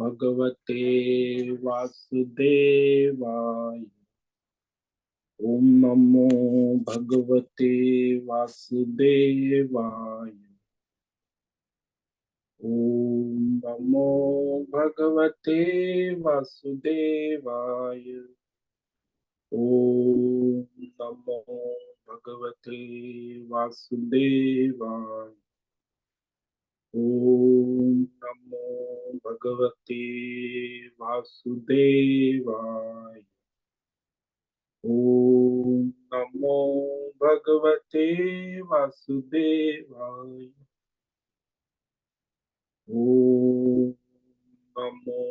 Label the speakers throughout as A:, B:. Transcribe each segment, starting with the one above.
A: भगवते वासुदेवाय। ओम नमो भगवते वासुदेवाय। ओम नमो भगवते वासुदेवाय। ओम नमो भगवते वासुदेवाय। ओम नमो भगवते वासुदेवाय। ओम नमो भगवते वासुदेवाय। ओम नमो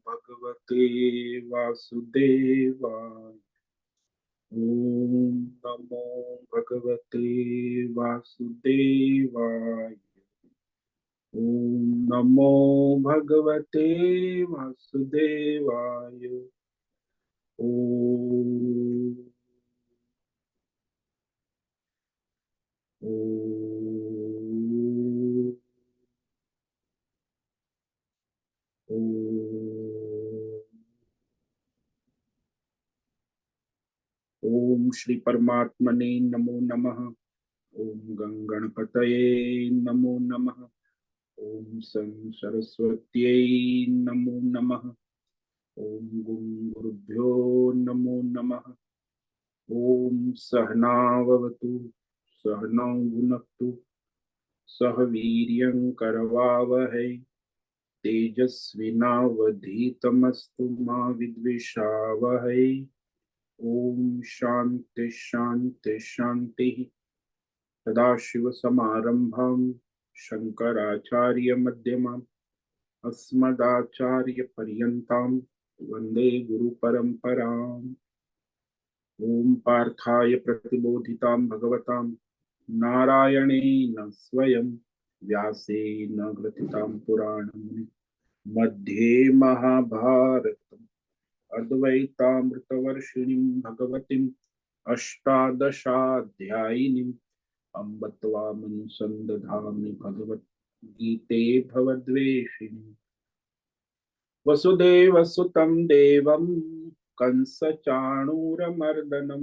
A: भगवते वासुदेवाय। ओम नमो भगवते वासुदेवाय। ओम नमो भगवते वासुदेवाय। ओम ओम ओम श्री परमात्मने नमो नमः। ओम गणपतये नमो नमः। ओम सं सरस्वत्यै नमो नमः। ओम गुरुभ्यो नमो नमः। ओम सहनाववतु सहनौ भुनक्तु सह वीर्यं करवावहै तेजस्विनावधीतमस्तु मा विद्विषावहै। ओम शांति शांति शांति। सदाशिवसमारम्भां शंकराचार्यमध्यमाम् अस्मदाचार्यपर्यन्तां वन्दे गुरुपरम्पराम्। ओम पार्थाय प्रतिबोधितां भगवतां नारायणेन स्वयं व्यासेन ग्रथितां पुराणं मध्ये महाभारतम् अद्वैतामृतवर्षिणीं भगवतीम् अष्टादशाध्यायिनीम् अम्ब त्वामनुसन्दधामि भगवद्गीते भवद्वेषिणी। वसुदेवसुतं देवं कंसचाणूरमर्दनं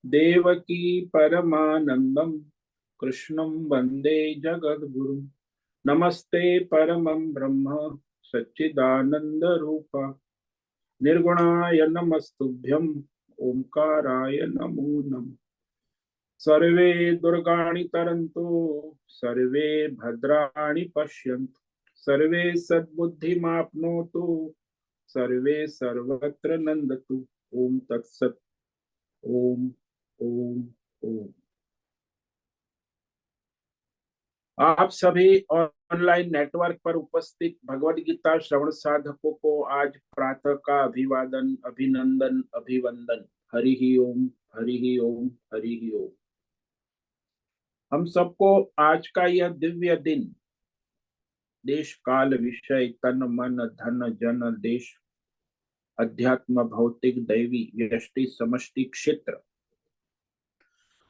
A: देवकी परमानन्दं कृष्णं वन्दे जगद्गुरुं। नमस्ते परमं ब्रह्म सच्चिदानन्दरूप निर्गुणाय नमस्तुभ्यं ओंकाराय नमो नमः। सर्वे दुर्गाणि तरन्तु सर्वे भद्राणि पश्यन्तु सर्वे सद्बुद्धिमाप्नोतु सर्वे सर्वत्र नंदतु। ओम तत्सत। ओम ओम ओम। आप सभी ऑनलाइन नेटवर्क पर उपस्थित भगवद गीता श्रवण साधकों को आज प्रातः का अभिवादन अभिनंदन अभिवंदन। हरि ही ओम हरि ही ओम हरि ही ओम। हम सबको आज का यह दिव्य दिन देश काल विषय तन मन धन जन देश अध्यात्म भौतिक दैवी व्यष्टि समष्टि क्षेत्र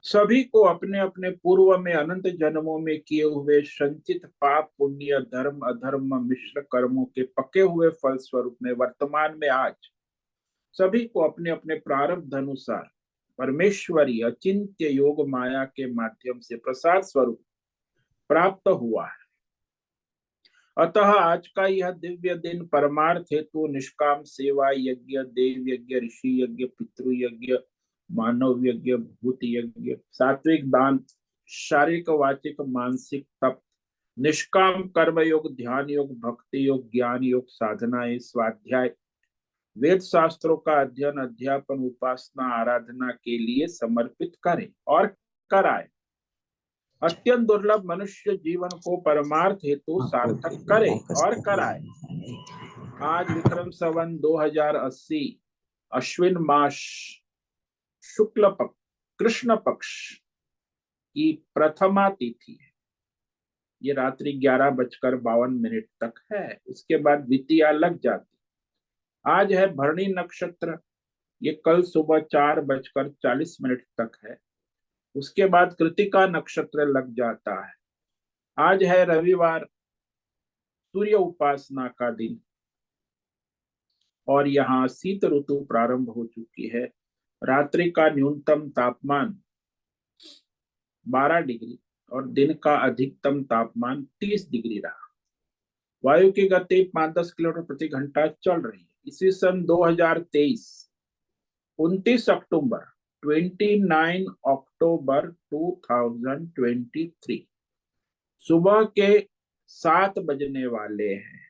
A: सभी को अपने अपने पूर्व में अनंत जन्मों में किए हुए संचित पाप पुण्य धर्म अधर्म मिश्र कर्मों के पके हुए फल स्वरूप में वर्तमान में आज सभी को अपने अपने प्रारब्ध अनुसार परमेश्वरी अचिंत्य योग माया के माध्यम से प्रसाद स्वरूप प्राप्त हुआ है। अतः आज का यह दिव्य दिन परमार्थ हेतु निष्काम सेवा यज्ञ देव यज्ञ ऋषि यज्ञ पितृ यज्ञ मानव यज्ञ भूत यज्ञ सात्विक दान शारीरिक वाचिक मानसिक तप निष्काम कर्म योग ध्यान योग भक्ति योग ज्ञान योग साधनाएं स्वाध्याय वेद शास्त्रों का अध्ययन अध्यापन उपासना आराधना के लिए समर्पित करें और कराए। अत्यंत दुर्लभ मनुष्य जीवन को परमार्थ हेतु सार्थक करे और कराए। आज विक्रम संवत 2080 अश्विन मास शुक्ल पक्ष कृष्ण पक्ष की प्रथमा तिथि है। ये रात्रि 11:52 तक है। उसके बाद द्वितीया लग जाती। आज है भरणी नक्षत्र। ये कल सुबह 4:40 तक है। उसके बाद कृतिका नक्षत्र लग जाता है। आज है रविवार सूर्य उपासना का दिन। और यहाँ शीत ऋतु प्रारंभ हो चुकी है। रात्रि का न्यूनतम तापमान 12 डिग्री और दिन का अधिकतम तापमान 30 डिग्री रहा। वायु की गति 5-10 किलोमीटर प्रति घंटा चल रही है। इसी सन 2023 29 अक्टूबर 29 अक्टूबर 2023 सुबह के 7 बजने वाले हैं।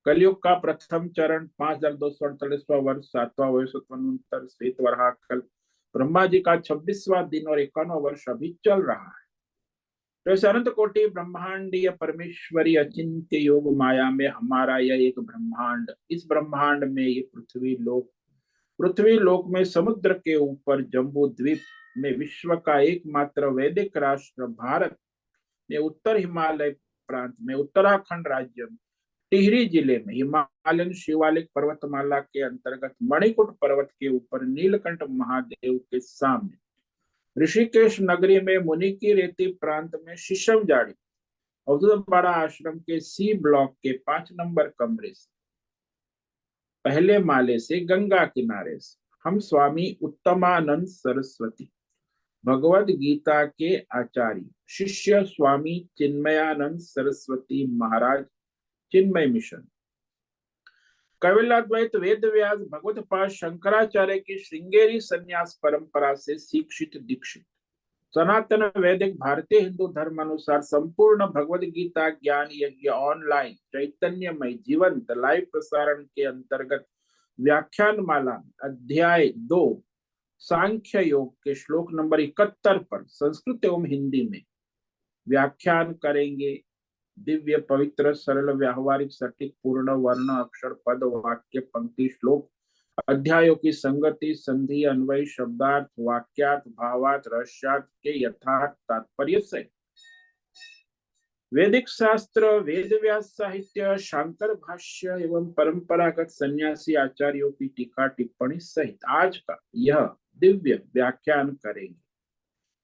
A: कलयुग का प्रथम चरण 5248वां वर्ष 7वां वयोसत्वोत्तर श्वेत वराह कल्प ब्रह्मा जी का 26वां दिन और 51वां वर्ष अभी चल रहा है। तो इस अनंत कोटि ब्रह्मांडीय परमेश्वरी अचिंत्य योग माया में हमारा यह एक ब्रह्मांड, इस ब्रह्मांड में ये पृथ्वी लोक में समुद्र के ऊपर जम्बू द्वीप में विश्व का एकमात्र वैदिक राष्ट्र भारत में उत्तर हिमालय प्रांत में उत्तराखंड राज्य में टिहरी जिले में हिमालयन शिवालिक पर्वतमाला के अंतर्गत मणिकूट पर्वत के ऊपर नीलकंठ महादेव के सामने ऋषिकेश नगरी में मुनि की रेती प्रांत में शीशम जाड़ी अवधूत बड़ा आश्रम के सी ब्लॉक के 5 नंबर कमरे से पहले माले से गंगा किनारे से हम स्वामी उत्तमानंद सरस्वती भगवद गीता के आचार्य शिष्य स्वामी चिन्मयानंद सरस्वती महाराज चिन्मय मिशन कविलाद्वैत वेद व्यास भगवत पाद शंकराचार्य की श्रृंगेरी संन्यास परंपरा से शिक्षित दीक्षित सनातन वैदिक भारतीय हिंदू धर्म अनुसार संपूर्ण भगवद गीता ज्ञान यज्ञ ऑनलाइन चैतन्यमय जीवंत लाइव प्रसारण के अंतर्गत व्याख्यान माला अध्याय 2 सांख्य योग के श्लोक नंबर 71 पर संस्कृत एवं हिंदी में व्याख्यान करेंगे। दिव्य पवित्र सरल व्यावहारिक सटीक पूर्ण वर्ण अक्षर पद वाक्य पंक्ति श्लोक अध्यायों की संगति संधि अन्वय शब्दार्थ वाक्यार्थ भावार्थ रहस्यार्थ के यथार्थ तात्पर्य से वैदिक शास्त्र वेद व्यास साहित्य शांकर भाष्य एवं परंपरागत सन्यासी आचार्यों की टीका टिप्पणी सहित आज का यह दिव्य व्याख्यान करेंगे।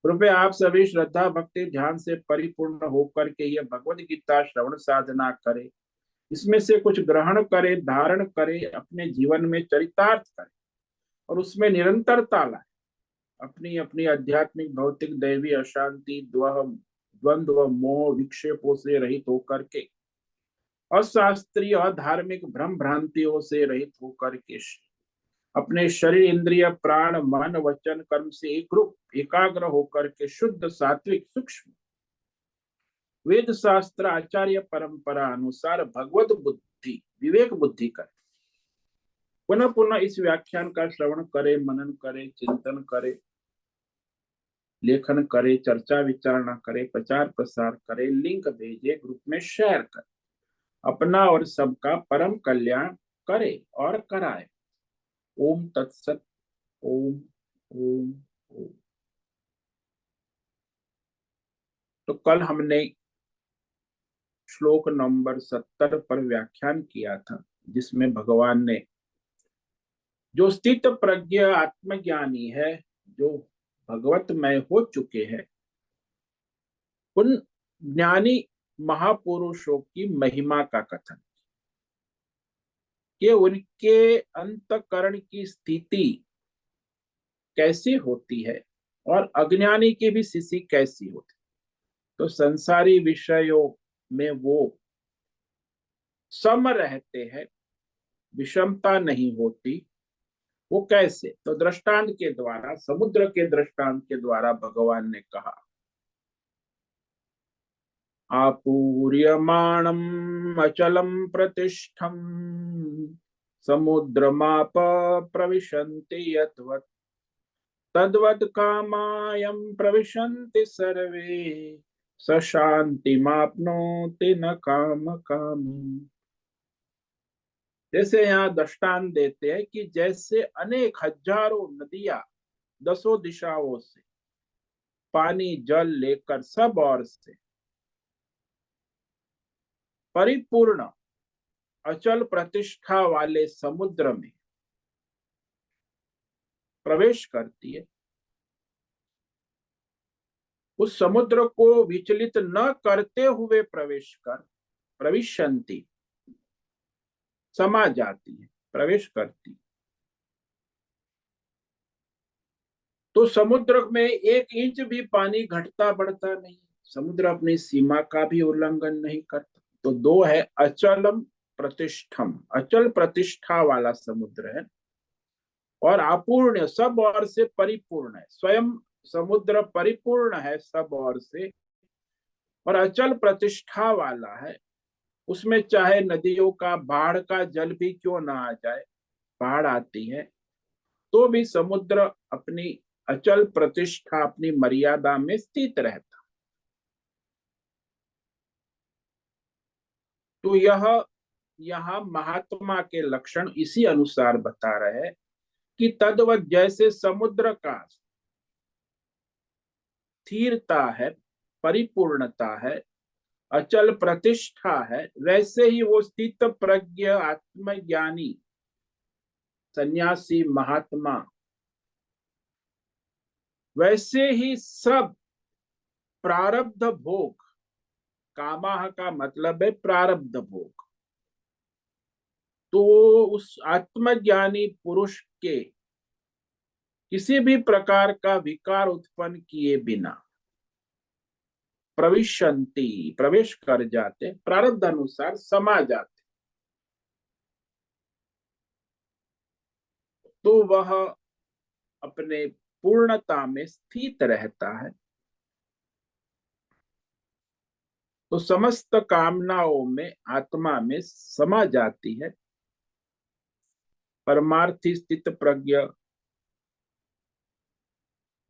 A: कृपया आप सभी श्रद्धा भक्ति ध्यान से परिपूर्ण होकर के यह भगवद गीता श्रवण साधना करें, इसमें से कुछ ग्रहण करे, धारण करे, अपने जीवन में चरितार्थ करे और उसमें निरंतरता लाए। अपनी अपनी आध्यात्मिक भौतिक दैवी अशांति द्वंद्व मोह विक्षेपों से रहित होकर के अशास्त्रीय अधार्मिक भ्रम भ्रांतियों से रहित होकर के अपने शरीर इंद्रिय प्राण मन वचन कर्म से एक रूप एकाग्र होकर के शुद्ध सात्विक सूक्ष्म वेद शास्त्र आचार्य परंपरा अनुसार भगवत बुद्धि विवेक बुद्धि कर पुनः पुनः इस व्याख्यान का श्रवण करे, मनन करे, चिंतन करे, लेखन करे, चर्चा विचारणा करे, प्रचार प्रसार करे, लिंक भेजे, ग्रुप में शेयर करे, अपना और सबका परम कल्याण करे और कराए। ओम तत्सत। ओम ओम ओम। तो कल हमने श्लोक नंबर 70 पर व्याख्यान किया था, जिसमें भगवान ने जो स्थित प्रज्ञ आत्मज्ञानी है, जो भगवतमय हो चुके हैं, उन ज्ञानी महापुरुषों की महिमा का कथन कि उनके अंतकरण की स्थिति कैसी होती है और अज्ञानी की भी स्थिति कैसी होती। तो संसारी विषयों में वो सम रहते हैं, विषमता नहीं होती। वो कैसे? तो दृष्टांत के द्वारा, समुद्र के दृष्टांत के द्वारा भगवान ने कहा, आपूर्यमाणम अचलम प्रतिष्ठम समुद्रमाप प्रविशन्ति यद्वत् तद्वत् कामायं प्रविशन्ति सर्वे स शान्तिमाप्नोति न काम कामी। जैसे यहाँ दृष्टांत देते हैं कि जैसे अनेक हजारों नदियां 10 दिशाओं से पानी जल लेकर सब ओर से परिपूर्ण अचल प्रतिष्ठा वाले समुद्र में प्रवेश करती है, उस समुद्र को विचलित न करते हुए प्रवेश कर प्रविशन्ति समा जाती है। प्रवेश करती। तो समुद्र में 1 इंच भी पानी घटता बढ़ता नहीं, समुद्र अपनी सीमा का भी उल्लंघन नहीं करता। तो दो है अचलम प्रतिष्ठम, अचल प्रतिष्ठा वाला समुद्र है, और अपूर्ण सब ओर से परिपूर्ण है, स्वयं समुद्र परिपूर्ण है सब ओर से, और अचल प्रतिष्ठा वाला है। उसमें चाहे नदियों का बाढ़ का जल भी क्यों ना आ जाए, बाढ़ आती है तो भी समुद्र अपनी अचल प्रतिष्ठा, अपनी मर्यादा में स्थित रहता। तो यह यहाँ महात्मा के लक्षण इसी अनुसार बता रहे हैं कि तद्वत जैसे समुद्र का स्थिरता है, परिपूर्णता है, अचल प्रतिष्ठा है, वैसे ही वो स्थित प्रज्ञ आत्मज्ञानी सन्यासी महात्मा, वैसे ही सब प्रारब्ध भोग, कामाह का मतलब है प्रारब्ध भोग, तो उस आत्मज्ञानी पुरुष के किसी भी प्रकार का विकार उत्पन्न किए बिना प्रविशंति, प्रवेश कर जाते, प्रारब्ध अनुसार समा जाते, तो वह अपने पूर्णता में स्थित रहता है। तो समस्त कामनाओं में आत्मा में समा जाती है। परमार्थी स्थित प्रज्ञ,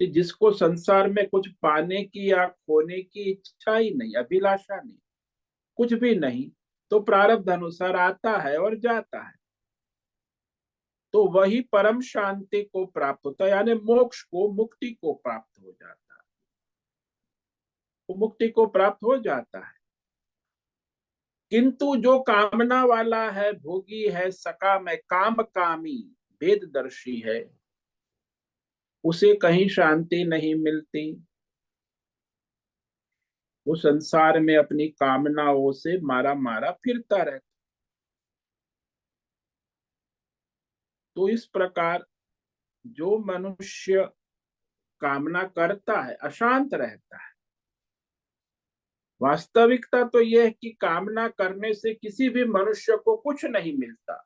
A: जिसको संसार में कुछ पाने की या खोने की इच्छा ही नहीं, अभिलाषा नहीं, कुछ भी नहीं, तो प्रारब्ध अनुसार आता है और जाता है, तो वही परम शांति को प्राप्त होता है, यानी मोक्ष को, मुक्ति को प्राप्त हो जाता है, वो मुक्ति को प्राप्त हो जाता है। किंतु जो कामना वाला है, भोगी है, सकाम है, काम कामी, वेददर्शी है, उसे कहीं शांति नहीं मिलती। वो संसार में अपनी कामनाओं से मारा मारा फिरता रहता। तो इस प्रकार जो मनुष्य कामना करता है अशांत रहता है। वास्तविकता तो यह है कि कामना करने से किसी भी मनुष्य को कुछ नहीं मिलता,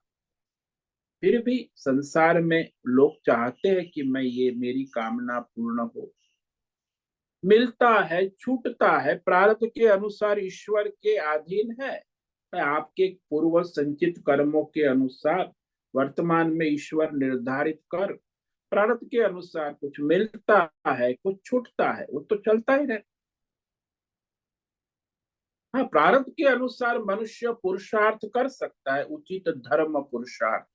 A: फिर भी संसार में लोग चाहते हैं कि मैं ये मेरी कामना पूर्ण हो। मिलता है, छूटता है, प्रारब्ध के अनुसार ईश्वर के अधीन है। आपके पूर्व संचित कर्मों के अनुसार वर्तमान में ईश्वर निर्धारित कर प्रारब्ध के अनुसार कुछ मिलता है, कुछ छूटता है, वो तो चलता ही रहता। हाँ, प्रारब्ध के अनुसार मनुष्य पुरुषार्थ कर सकता है, उचित धर्म पुरुषार्थ,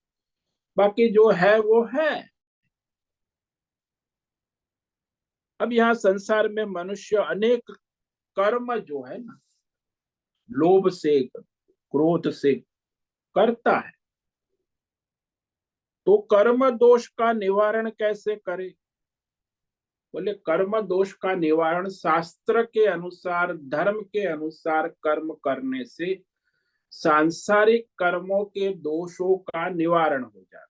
A: बाकी जो है वो है। अब यहाँ संसार में मनुष्य अनेक कर्म जो है ना, लोभ से, क्रोध से करता है, तो कर्म दोष का निवारण कैसे करे? बोले कर्म दोष का निवारण शास्त्र के अनुसार, धर्म के अनुसार कर्म करने से सांसारिक कर्मों के दोषों का निवारण हो जाता।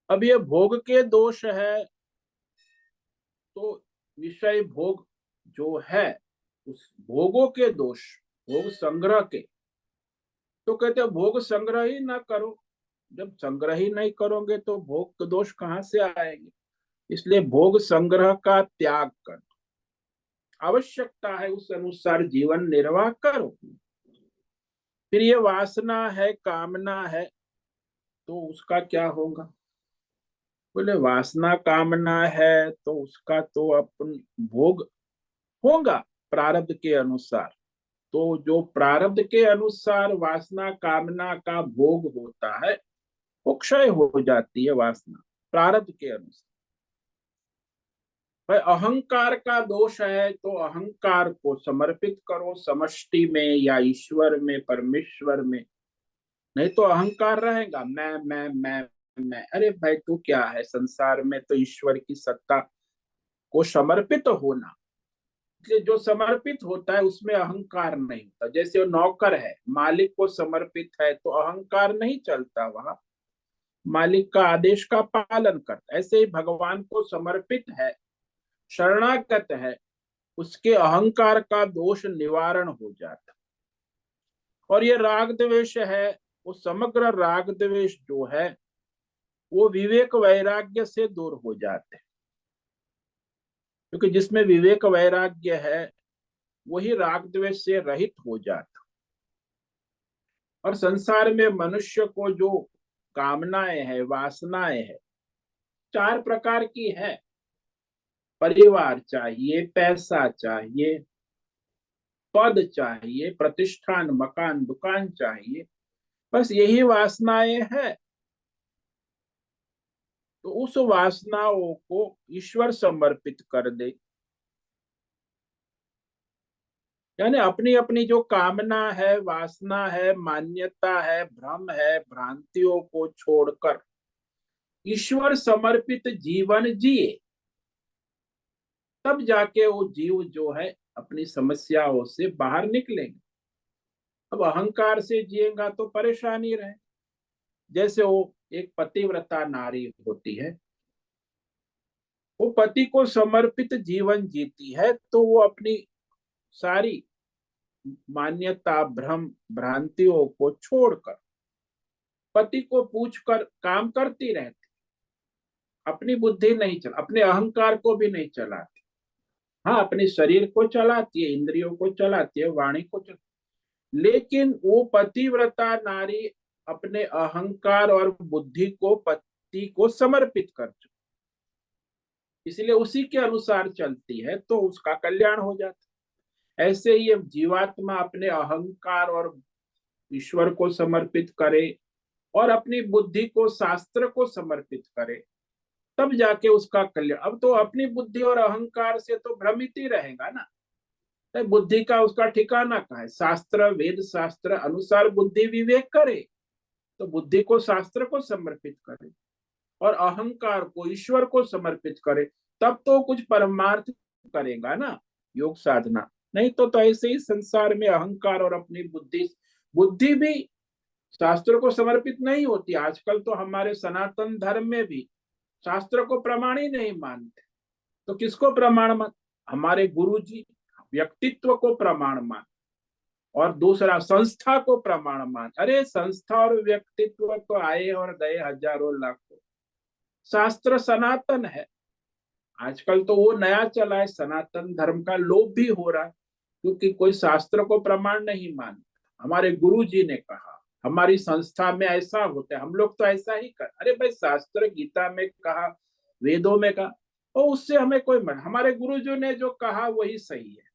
A: अब ये भोग के दोष है, तो विषय भोग जो है, उस भोगों के दोष, भोग संग्रह के, तो कहते हैं भोग संग्रह ही ना करो। जब संग्रह ही नहीं करोगे तो भोग के दोष कहाँ से आएंगे? इसलिए भोग संग्रह का त्याग कर, आवश्यकता है उस अनुसार जीवन निर्वाह करो। फिर ये वासना है, कामना है, तो उसका क्या होगा? बोले वासना कामना है तो उसका तो अपन भोग होगा प्रारब्ध के अनुसार। तो जो प्रारब्ध के अनुसार वासना कामना का भोग होता है, वो क्षय हो जाती है वासना प्रारब्ध के अनुसार। भाई अहंकार का दोष है तो अहंकार को समर्पित करो समष्टि में या ईश्वर में, परमेश्वर में। नहीं तो अहंकार रहेगा, मैं। अरे भाई तू क्या है? संसार में तो ईश्वर की सत्ता को समर्पित होना, इसलिए जो समर्पित होता है उसमें अहंकार नहीं होता। जैसे वो नौकर है, मालिक को समर्पित है तो अहंकार नहीं चलता वहां, मालिक का आदेश का पालन करता। ऐसे ही भगवान को समर्पित है, शरणागत है, उसके अहंकार का दोष निवारण हो जाता। और ये राग द्वेष है, वो समग्र राग द्वेष जो है वो विवेक वैराग्य से दूर हो जाते हैं। क्योंकि जिसमें विवेक वैराग्य है वही राग द्वेष से रहित हो जाता। और संसार में मनुष्य को जो कामनाएं है, वासनाएं है, चार प्रकार की है। परिवार चाहिए, पैसा चाहिए, पद चाहिए, प्रतिष्ठान, मकान, दुकान चाहिए, बस यही वासनाएं है। तो उस वासनाओं को ईश्वर समर्पित कर दे, यानी अपनी अपनी जो कामना है, वासना है, मान्यता है, भ्रम है, भ्रांतियों को छोड़कर ईश्वर समर्पित जीवन जिए, तब जाके वो जीव जो है अपनी समस्याओं से बाहर निकलेंगे। अब अहंकार से जिएगा तो परेशानी रहे। जैसे वो एक पतिव्रता नारी होती है, वो पति को समर्पित जीवन जीती है तो वो अपनी सारी मान्यता, भ्रम, भ्रांतियों को छोड़कर पति को पूछकर काम करती रहती, अपनी बुद्धि नहीं चला, अपने अहंकार को भी नहीं चलाती। हाँ, अपने शरीर को चलाती है, इंद्रियों को चलाती है, वाणी को चलाती, लेकिन वो पतिव्रता नारी अपने अहंकार और बुद्धि को पति को समर्पित कर चुकी, इसलिए उसी के अनुसार चलती है तो उसका कल्याण हो जाता है। ऐसे ही जीवात्मा अपने अहंकार और ईश्वर को समर्पित करे और अपनी बुद्धि को शास्त्र को समर्पित करे, तब जाके उसका कल्याण। अब तो अपनी बुद्धि और अहंकार से तो भ्रमित ही रहेगा ना, तो बुद्धि का उसका ठिकाना कहाँ है? शास्त्र, वेद शास्त्र अनुसार बुद्धि विवेक करे, तो बुद्धि को शास्त्र को समर्पित करे और अहंकार को ईश्वर को समर्पित करे, तब तो कुछ परमार्थ करेगा ना, योग साधना। नहीं तो ऐसे ही संसार में अहंकार और अपनी बुद्धि, बुद्धि भी शास्त्रों को समर्पित नहीं होती। आजकल तो हमारे सनातन धर्म में भी शास्त्र को प्रमाण ही नहीं मानते, तो किसको प्रमाण मान? हमारे गुरु जी व्यक्तित्व को प्रमाण मान, और दूसरा संस्था को प्रमाण मान। अरे संस्था और व्यक्तित्व तो आए और गए हजारों लाखों, शास्त्र सनातन है। आजकल तो वो नया चला है, सनातन धर्म का लोप भी हो रहा है, क्योंकि कोई शास्त्र को प्रमाण नहीं मानता। हमारे गुरु जी ने कहा, हमारी संस्था में ऐसा होता है, हम लोग तो ऐसा ही कर। अरे भाई, शास्त्र गीता में कहा, वेदों में कहा, और उससे हमें कोई मन, हमारे गुरुजी ने जो कहा वही सही है।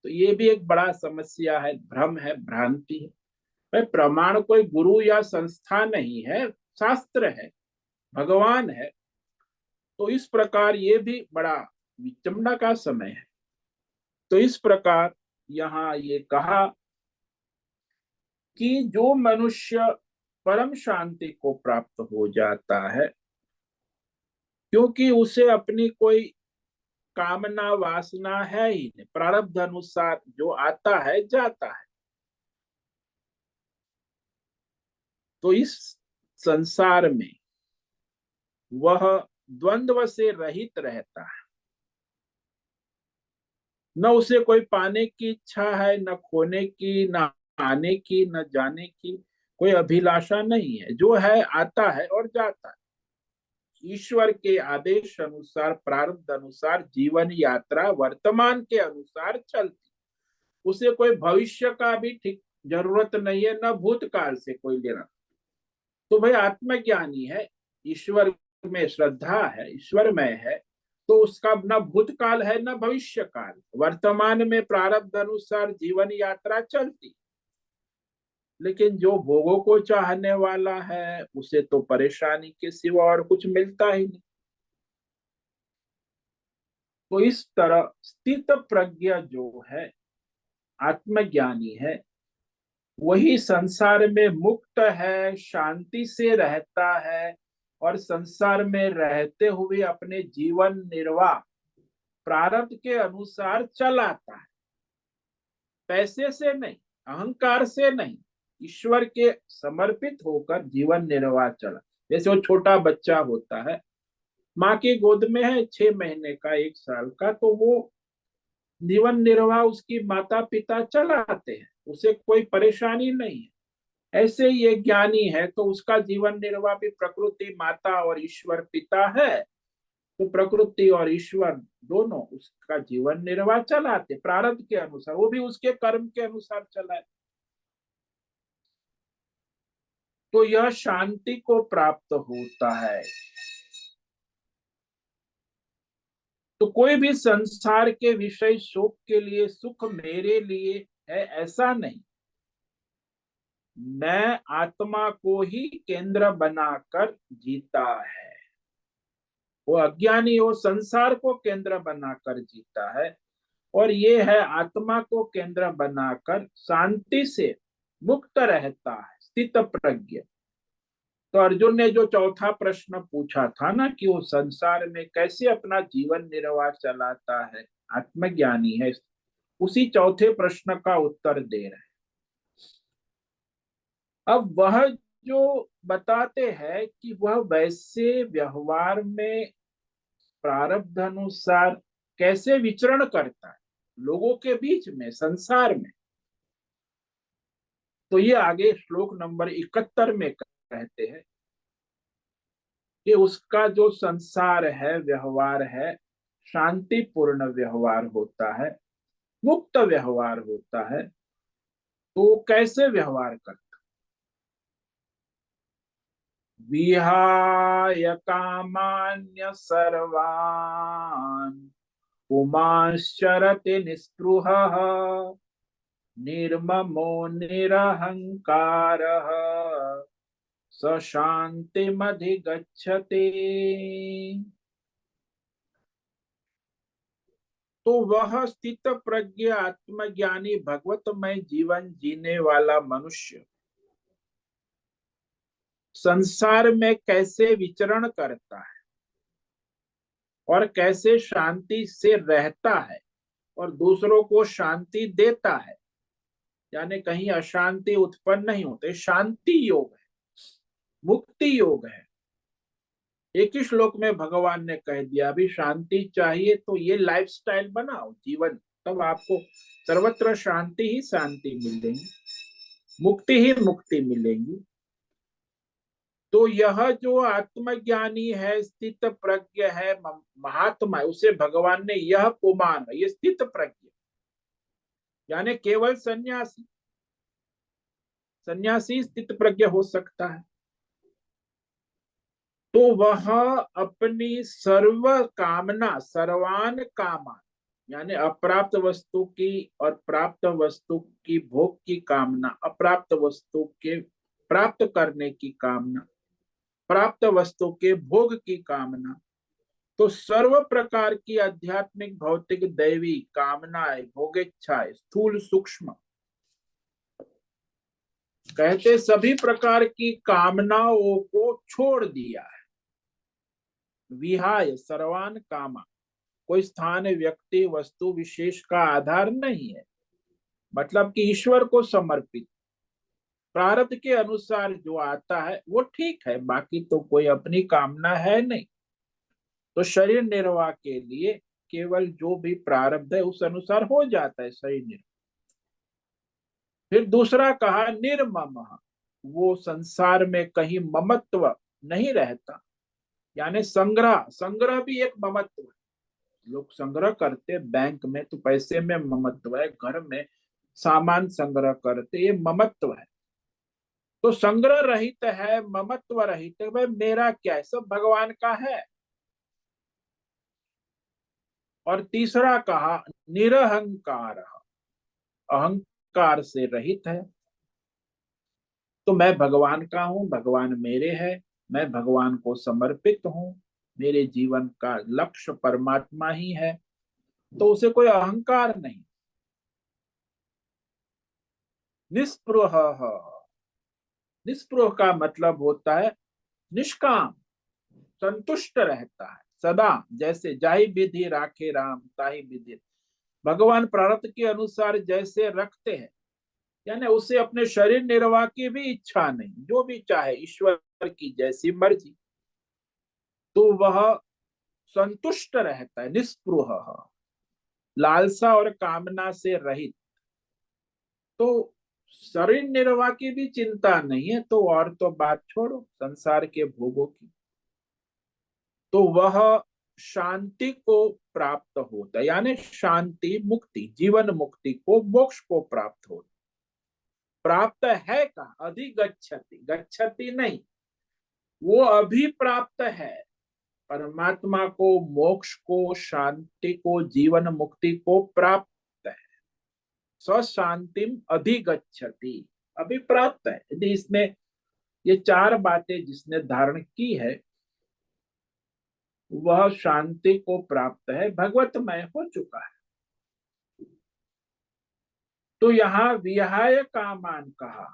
A: तो ये भी एक बड़ा समस्या है, भ्रम है, भ्रांति है। भाई प्रमाण कोई गुरु या संस्था नहीं है, शास्त्र है, भगवान है। तो इस प्रकार ये भी बड़ा विचंबना का समय है। तो इस प्रकार यहाँ ये कहा कि जो मनुष्य परम शांति को प्राप्त हो जाता है, क्योंकि उसे अपनी कोई कामना वासना है ही नहीं, प्रारब्ध अनुसार जो आता है जाता है, तो इस संसार में वह द्वंद्व से रहित रहता है। न उसे कोई पाने की इच्छा है, न खोने की, न आने की, न जाने की कोई अभिलाषा नहीं है। जो है आता है और जाता है। ईश्वर के आदेश अनुसार, प्रारब्ध अनुसार जीवन यात्रा वर्तमान के अनुसार चलती, उसे कोई भविष्य का भी ठीक जरूरत नहीं है, न भूतकाल से कोई लेना। तो भाई आत्मज्ञानी है, ईश्वर में श्रद्धा है, ईश्वरमय है, तो उसका न भूतकाल है न भविष्य काल, वर्तमान में प्रारब्ध अनुसार जीवन यात्रा चलती। लेकिन जो भोगों को चाहने वाला है उसे तो परेशानी के सिवा और कुछ मिलता ही नहीं। तो इस तरह स्थित प्रज्ञ जो है, आत्मज्ञानी है, वही संसार में मुक्त है, शांति से रहता है और संसार में रहते हुए अपने जीवन निर्वाह प्रारब्ध के अनुसार चलाता है, पैसे से नहीं, अहंकार से नहीं, ईश्वर के समर्पित होकर जीवन निर्वाह चला। जैसे वो छोटा बच्चा होता है, माँ की गोद में है, 6 महीने का, 1 साल का, तो वो जीवन निर्वाह उसकी माता पिता चलाते हैं, उसे कोई परेशानी नहीं है। ऐसे ही ये ज्ञानी है तो उसका जीवन निर्वाह भी प्रकृति माता और ईश्वर पिता है, तो प्रकृति और ईश्वर दोनों उसका जीवन निर्वाह चलाते प्रारब्ध के अनुसार, वो भी उसके कर्म के अनुसार चलाए। तो यह शांति को प्राप्त होता है। तो कोई भी संसार के विषय सुख के लिए सुख मेरे लिए है ऐसा नहीं, मैं आत्मा को ही केंद्र बनाकर जीता है। वो अज्ञानी वो संसार को केंद्र बनाकर जीता है, और ये है आत्मा को केंद्र बनाकर शांति से मुक्त रहता है, स्थित प्रज्ञ। तो अर्जुन ने जो चौथा प्रश्न पूछा था ना कि वो संसार में कैसे अपना जीवन निर्वाह चलाता है, आत्मज्ञानी है, उसी चौथे प्रश्न का उत्तर दे रहे हैं। अब वह जो बताते हैं कि वह वैसे व्यवहार में प्रारब्ध अनुसार कैसे विचरण करता है लोगों के बीच में, संसार में। तो ये आगे श्लोक नंबर 71 में कहते हैं कि उसका जो संसार है, व्यवहार है, शांतिपूर्ण व्यवहार होता है, मुक्त व्यवहार होता है। तो कैसे व्यवहार करता, विहाय कामान्य सर्वान् पुमांश्चरति निःस्पृहः निर्ममो निरहंकारः स शांतिमधिगच्छति। तो वह स्थित प्रज्ञ आत्मज्ञानी भगवतमय जीवन जीने वाला मनुष्य संसार में कैसे विचरण करता है और कैसे शांति से रहता है और दूसरों को शांति देता है, यानी कहीं अशांति उत्पन्न नहीं होते। शांति योग है, मुक्ति योग है। एक ही श्लोक में भगवान ने कह दिया, अभी शांति चाहिए तो ये लाइफस्टाइल बनाओ जीवन, तब आपको सर्वत्र शांति ही शांति मिलेगी, मुक्ति ही मुक्ति मिलेगी। तो यह जो आत्मज्ञानी है, स्थित प्रज्ञ है, महात्मा है, उसे भगवान ने यह पुमान, ये स्थित प्रज्ञ यानी केवल सन्यासी, सन्यासी स्थित प्रज्ञ हो सकता है। तो वह अपनी सर्व कामना, सर्वान कामा यानी अप्राप्त वस्तु की और प्राप्त वस्तु की भोग की कामना, अप्राप्त वस्तु के प्राप्त करने की कामना, प्राप्त वस्तु के भोग की कामना, तो सर्व प्रकार की आध्यात्मिक भौतिक दैवी कामनाएं, भोगेच्छाएं, स्थूल सूक्ष्म, कहते सभी प्रकार की कामनाओं को छोड़ दिया है। विहाय सर्वान कामा, कोई स्थान, व्यक्ति, वस्तु विशेष का आधार नहीं है, मतलब कि ईश्वर को समर्पित, प्रारब्ध के अनुसार जो आता है वो ठीक है, बाकी तो कोई अपनी कामना है नहीं। तो शरीर निर्वाह के लिए केवल जो भी प्रारब्ध है उस अनुसार हो जाता है शरीर निर्वाह। फिर दूसरा कहा निर्मम, वो संसार में कहीं ममत्व नहीं रहता, यानी संग्रह, संग्रह भी एक ममत्व है। लोग संग्रह करते बैंक में तो पैसे में ममत्व है, घर में सामान संग्रह करते, ये ममत्व है। तो संग्रह रहित है, ममत्व रहित है, भाई मेरा क्या है, सब भगवान का है। और तीसरा कहा निरहंकार, अहंकार से रहित है। तो मैं भगवान का हूं, भगवान मेरे है, मैं भगवान को समर्पित हूं, मेरे जीवन का लक्ष्य परमात्मा ही है, तो उसे कोई अहंकार नहीं। निस्पृह, निस्पृह का मतलब होता है निष्काम, संतुष्ट रहता है, सदा जैसे जाहि विधि राखे राम ताहि विधि, भगवान प्रारब्ध के अनुसार जैसे रखते हैं, यानी उसे अपने शरीर निर्वाह की भी इच्छा नहीं, जो भी चाहे ईश्वर की जैसी मर्जी, तो वह संतुष्ट रहता है, निस्पृह, लालसा और कामना से रहित। तो शरीर निर्वाह की भी चिंता नहीं है, तो और तो बात छोड़ो संसार के भोगों की, तो वह शांति को प्राप्त होता है, यानी शांति मुक्ति, जीवन मुक्ति को, मोक्ष को प्राप्त होता, प्राप्त है का अधिगच्छति, गच्छति नहीं, वो अभी प्राप्त है परमात्मा को, मोक्ष को, शांति को, जीवन मुक्ति को प्राप्त है, स्वशांतिम अधिगच्छति, अभी प्राप्त है। यदि इसमें ये चार बातें जिसने धारण की है वह शांति को प्राप्त है, भगवतमय हो चुका है। तो यहाँ विहाय कामान कहा,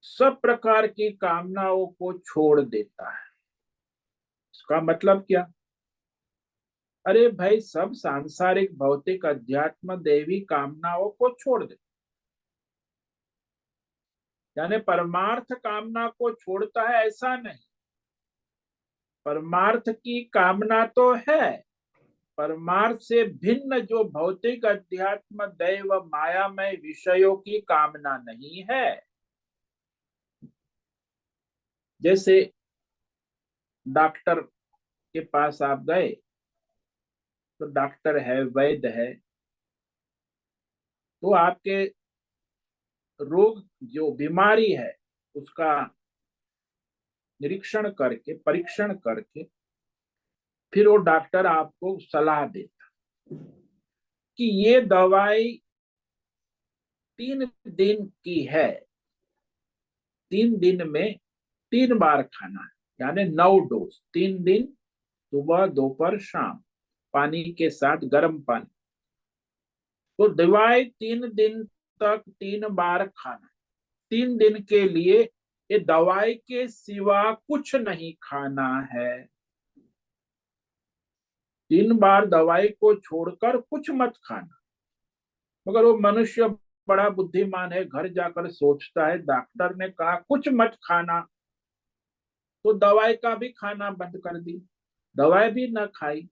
A: सब प्रकार की कामनाओं को छोड़ देता है। इसका मतलब क्या? अरे भाई, सब सांसारिक भौतिक अध्यात्म देवी कामनाओं को छोड़ दे, यानी परमार्थ कामना को छोड़ता है ऐसा नहीं, परमार्थ की कामना तो है, परमार्थ से भिन्न जो भौतिक अध्यात्म दैव मायामय विषयों की कामना नहीं है। जैसे डॉक्टर के पास आप गए, तो डॉक्टर है, वैद्य है, तो आपके रोग जो बीमारी है उसका निरीक्षण करके, परीक्षण करके, फिर वो डॉक्टर आपको सलाह देता कि ये दवाई 3 दिन की है, 3 दिन में 3 बार खाना है, यानी 9 डोज, 3 दिन, सुबह दोपहर शाम, पानी के साथ गर्म पानी। तो दवाई 3 दिन तक 3 बार खाना, 3 दिन के लिए ये दवाई के सिवा कुछ नहीं खाना है। 3 बार दवाई को छोड़कर कुछ मत खाना। मगर वो मनुष्य बड़ा बुद्धिमान है, घर जाकर सोचता है डॉक्टर ने कहा कुछ मत खाना, तो दवाई का भी खाना बंद कर दी, दवाई भी न खाई।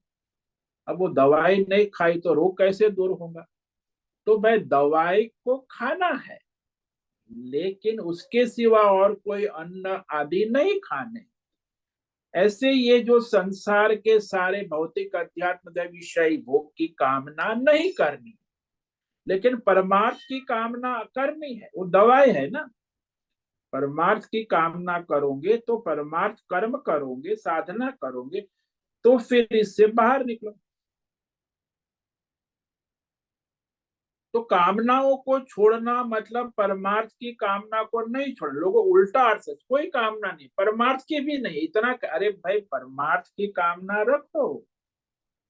A: अब वो दवाई नहीं खाई तो रोग कैसे दूर होगा? तो भाई दवाई को खाना है, लेकिन उसके सिवा और कोई अन्न आदि नहीं खाने। ऐसे ये जो संसार के सारे भौतिक अध्यात्म विषय भोग की कामना नहीं करनी, लेकिन परमार्थ की कामना करनी है, वो दवाई है ना। परमार्थ की कामना करोगे तो परमार्थ कर्म करोगे, साधना करोगे, तो फिर इससे बाहर निकलो। तो कामनाओं को छोड़ना मतलब परमार्थ की कामना को नहीं छोड़ना। लोगों उल्टा अर्थ है, कोई कामना नहीं, परमार्थ की भी नहीं, इतना अरे भाई परमार्थ की कामना रखो,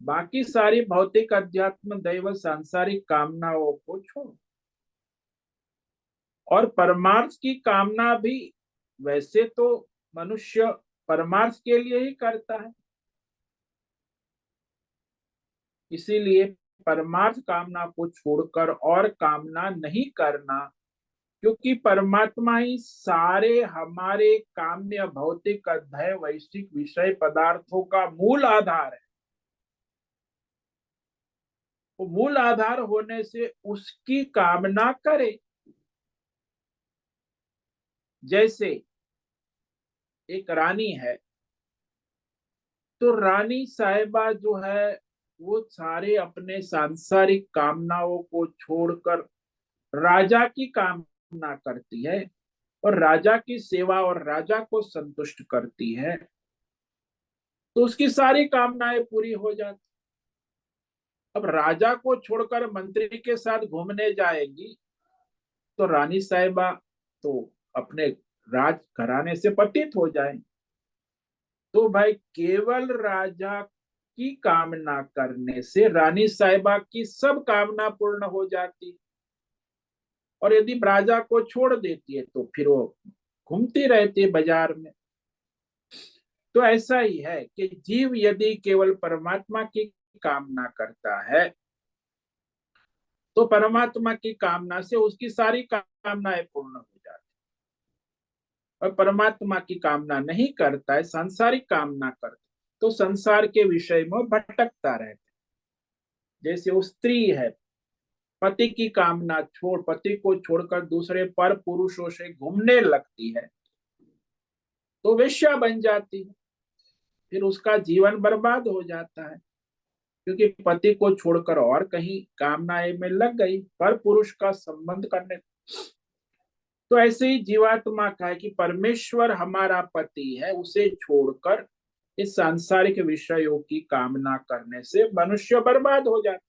A: बाकी सारी भौतिक अध्यात्म दैव सांसारिक कामनाओं को छोड़ो। और परमार्थ की कामना भी वैसे तो मनुष्य परमार्थ के लिए ही करता है, इसीलिए परमार्थ कामना को छोड़कर और कामना नहीं करना, क्योंकि परमात्मा ही सारे हमारे काम्य भौतिक अध्यय वैश्विक विषय पदार्थों का मूल आधार है। वो मूल आधार होने से उसकी कामना करे। जैसे एक रानी है, तो रानी साहिबा जो है वो सारे अपने सांसारिक कामनाओं को छोड़कर राजा की कामना करती है, और राजा की सेवा और राजा को संतुष्ट करती है, तो उसकी सारी कामनाएं पूरी हो जाती। अब राजा को छोड़कर मंत्री के साथ घूमने जाएगी, तो रानी साहिबा तो अपने राज घराने से पतित हो जाए। तो भाई केवल राजा की कामना करने से रानी साहिबा की सब कामना पूर्ण हो जाती, और यदि राजा को छोड़ देती है तो फिर वो घूमती रहती है बाजार में। तो ऐसा ही है कि जीव यदि केवल परमात्मा की कामना करता है तो परमात्मा की कामना से उसकी सारी कामनाएं पूर्ण हो जाती, और परमात्मा की कामना नहीं करता है, सांसारिक कामना करता, तो संसार के विषय में भटकता रहता। जैसे वो स्त्री है, पति की कामना छोड़, पति को छोड़कर दूसरे पर पुरुषों से घूमने लगती है तो वेश्या बन जाती है, फिर उसका जीवन बर्बाद हो जाता है, क्योंकि पति को छोड़कर और कहीं कामनाएं में लग गई, पर पुरुष का संबंध करने। तो ऐसे ही जीवात्मा का है कि परमेश्वर हमारा पति है, उसे छोड़कर इस सांसारिक विषयों की कामना करने से मनुष्य बर्बाद हो जाता,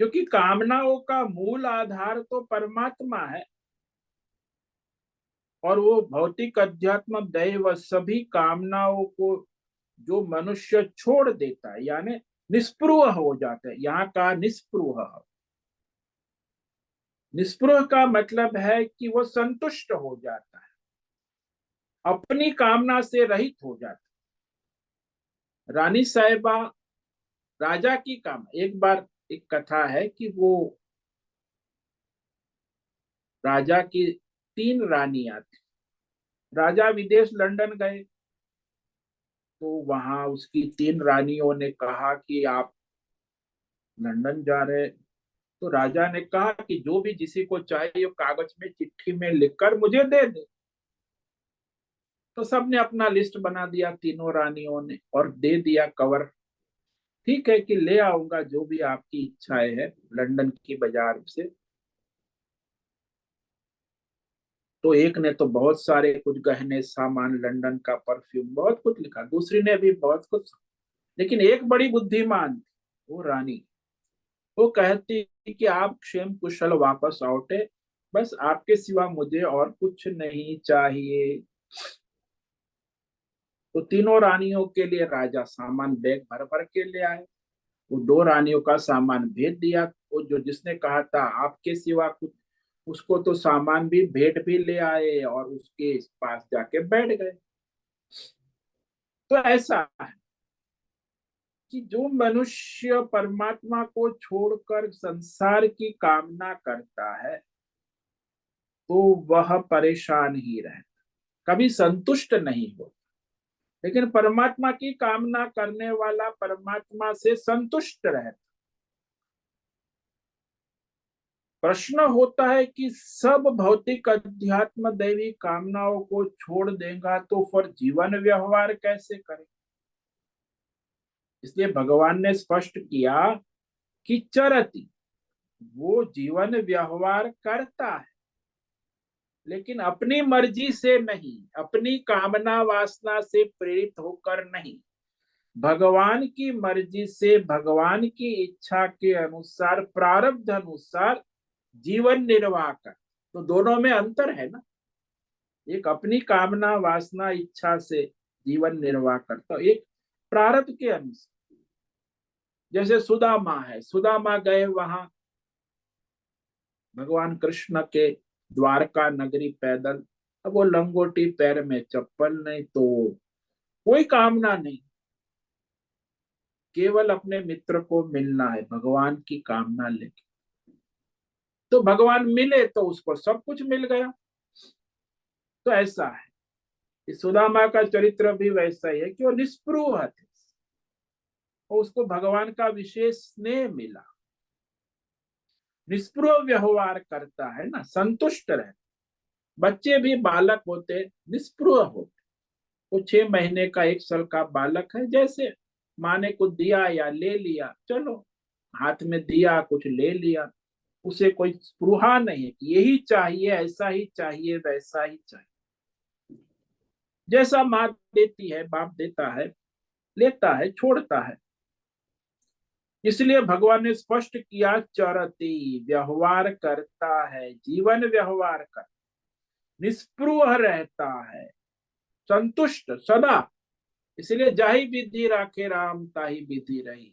A: क्योंकि कामनाओं का मूल आधार तो परमात्मा है, और वो भौतिक अध्यात्म दैव सभी कामनाओं को जो मनुष्य छोड़ देता है, यानी निस्पृह हो जाता है। यहाँ का निस्पृह, निस्पृह का मतलब है कि वो संतुष्ट हो जाता है, अपनी कामना से रहित हो जाता है। रानी साहिबा राजा की काम, एक बार एक कथा है कि वो राजा की 3 रानियां थी। राजा विदेश लंदन गए, तो वहां उसकी 3 रानियों ने कहा कि आप लंदन जा रहे, तो राजा ने कहा कि जो भी जिसी को चाहिए कागज में चिट्ठी में लिखकर मुझे दे दे। तो सबने अपना लिस्ट बना दिया, 3 रानियों ने, और दे दिया कवर। ठीक है कि ले आऊंगा जो भी आपकी इच्छाएं है लंदन की बाजार से। तो एक ने तो बहुत सारे कुछ गहने सामान, लंदन का परफ्यूम, बहुत कुछ लिखा, दूसरी ने भी बहुत कुछ। लेकिन एक बड़ी बुद्धिमान थी, वो रानी, वो कहती कि आप क्षेम कुशल वापस लौटे, बस आपके सिवा मुझे और कुछ नहीं चाहिए। तो 3 रानियों के लिए राजा सामान बैग भर भर के ले आए। वो 2 रानियों का सामान भेज दिया, वो जो जिसने कहा था आपके सिवा कुछ, उसको तो सामान भी भेंट भी ले आए और उसके पास जाके बैठ गए। तो ऐसा है कि जो मनुष्य परमात्मा को छोड़कर संसार की कामना करता है तो वह परेशान ही रहता, कभी संतुष्ट नहीं हो। लेकिन परमात्मा की कामना करने वाला परमात्मा से संतुष्ट रहता। प्रश्न होता है कि सब भौतिक अध्यात्म दैवी कामनाओं को छोड़ देगा तो फिर जीवन व्यवहार कैसे करे। इसलिए भगवान ने स्पष्ट किया कि चरति, वो जीवन व्यवहार करता है, लेकिन अपनी मर्जी से नहीं, अपनी कामना वासना से प्रेरित होकर नहीं, भगवान की मर्जी से, भगवान की इच्छा के अनुसार, प्रारब्ध अनुसार जीवन निर्वाह कर। तो दोनों में अंतर है ना, एक अपनी कामना वासना इच्छा से जीवन निर्वाह करता, एक प्रारब्ध के अनुसार। जैसे सुदामा है, सुदामा गए वहां भगवान कृष्ण के द्वारका नगरी पैदल। अब वो लंगोटी, पैर में चप्पल नहीं, तो कोई कामना नहीं, केवल अपने मित्र को मिलना है, भगवान की कामना लेके। तो भगवान मिले तो उसको सब कुछ मिल गया। तो ऐसा है, इस सुदामा का चरित्र भी वैसा ही है कि वो निस्पृह थे और उसको भगवान का विशेष स्नेह मिला। निस्पृह व्यवहार करता है ना, संतुष्ट रहता। बच्चे भी बालक होते, निस्पृह होते। वो 6 महीने का 1 साल का बालक है, जैसे माँ ने कुछ दिया या ले लिया, चलो हाथ में दिया कुछ ले लिया, उसे कोई स्पृहा नहीं है कि यही चाहिए, ऐसा ही चाहिए, वैसा ही चाहिए। जैसा माँ देती है, बाप देता है, लेता है, छोड़ता है। इसलिए भगवान ने स्पष्ट किया, चरती, व्यवहार करता है, जीवन व्यवहार कर, निस्पृह रहता है, संतुष्ट सदा। इसलिए जाहि विधि राखे राम ताहि विधि रही।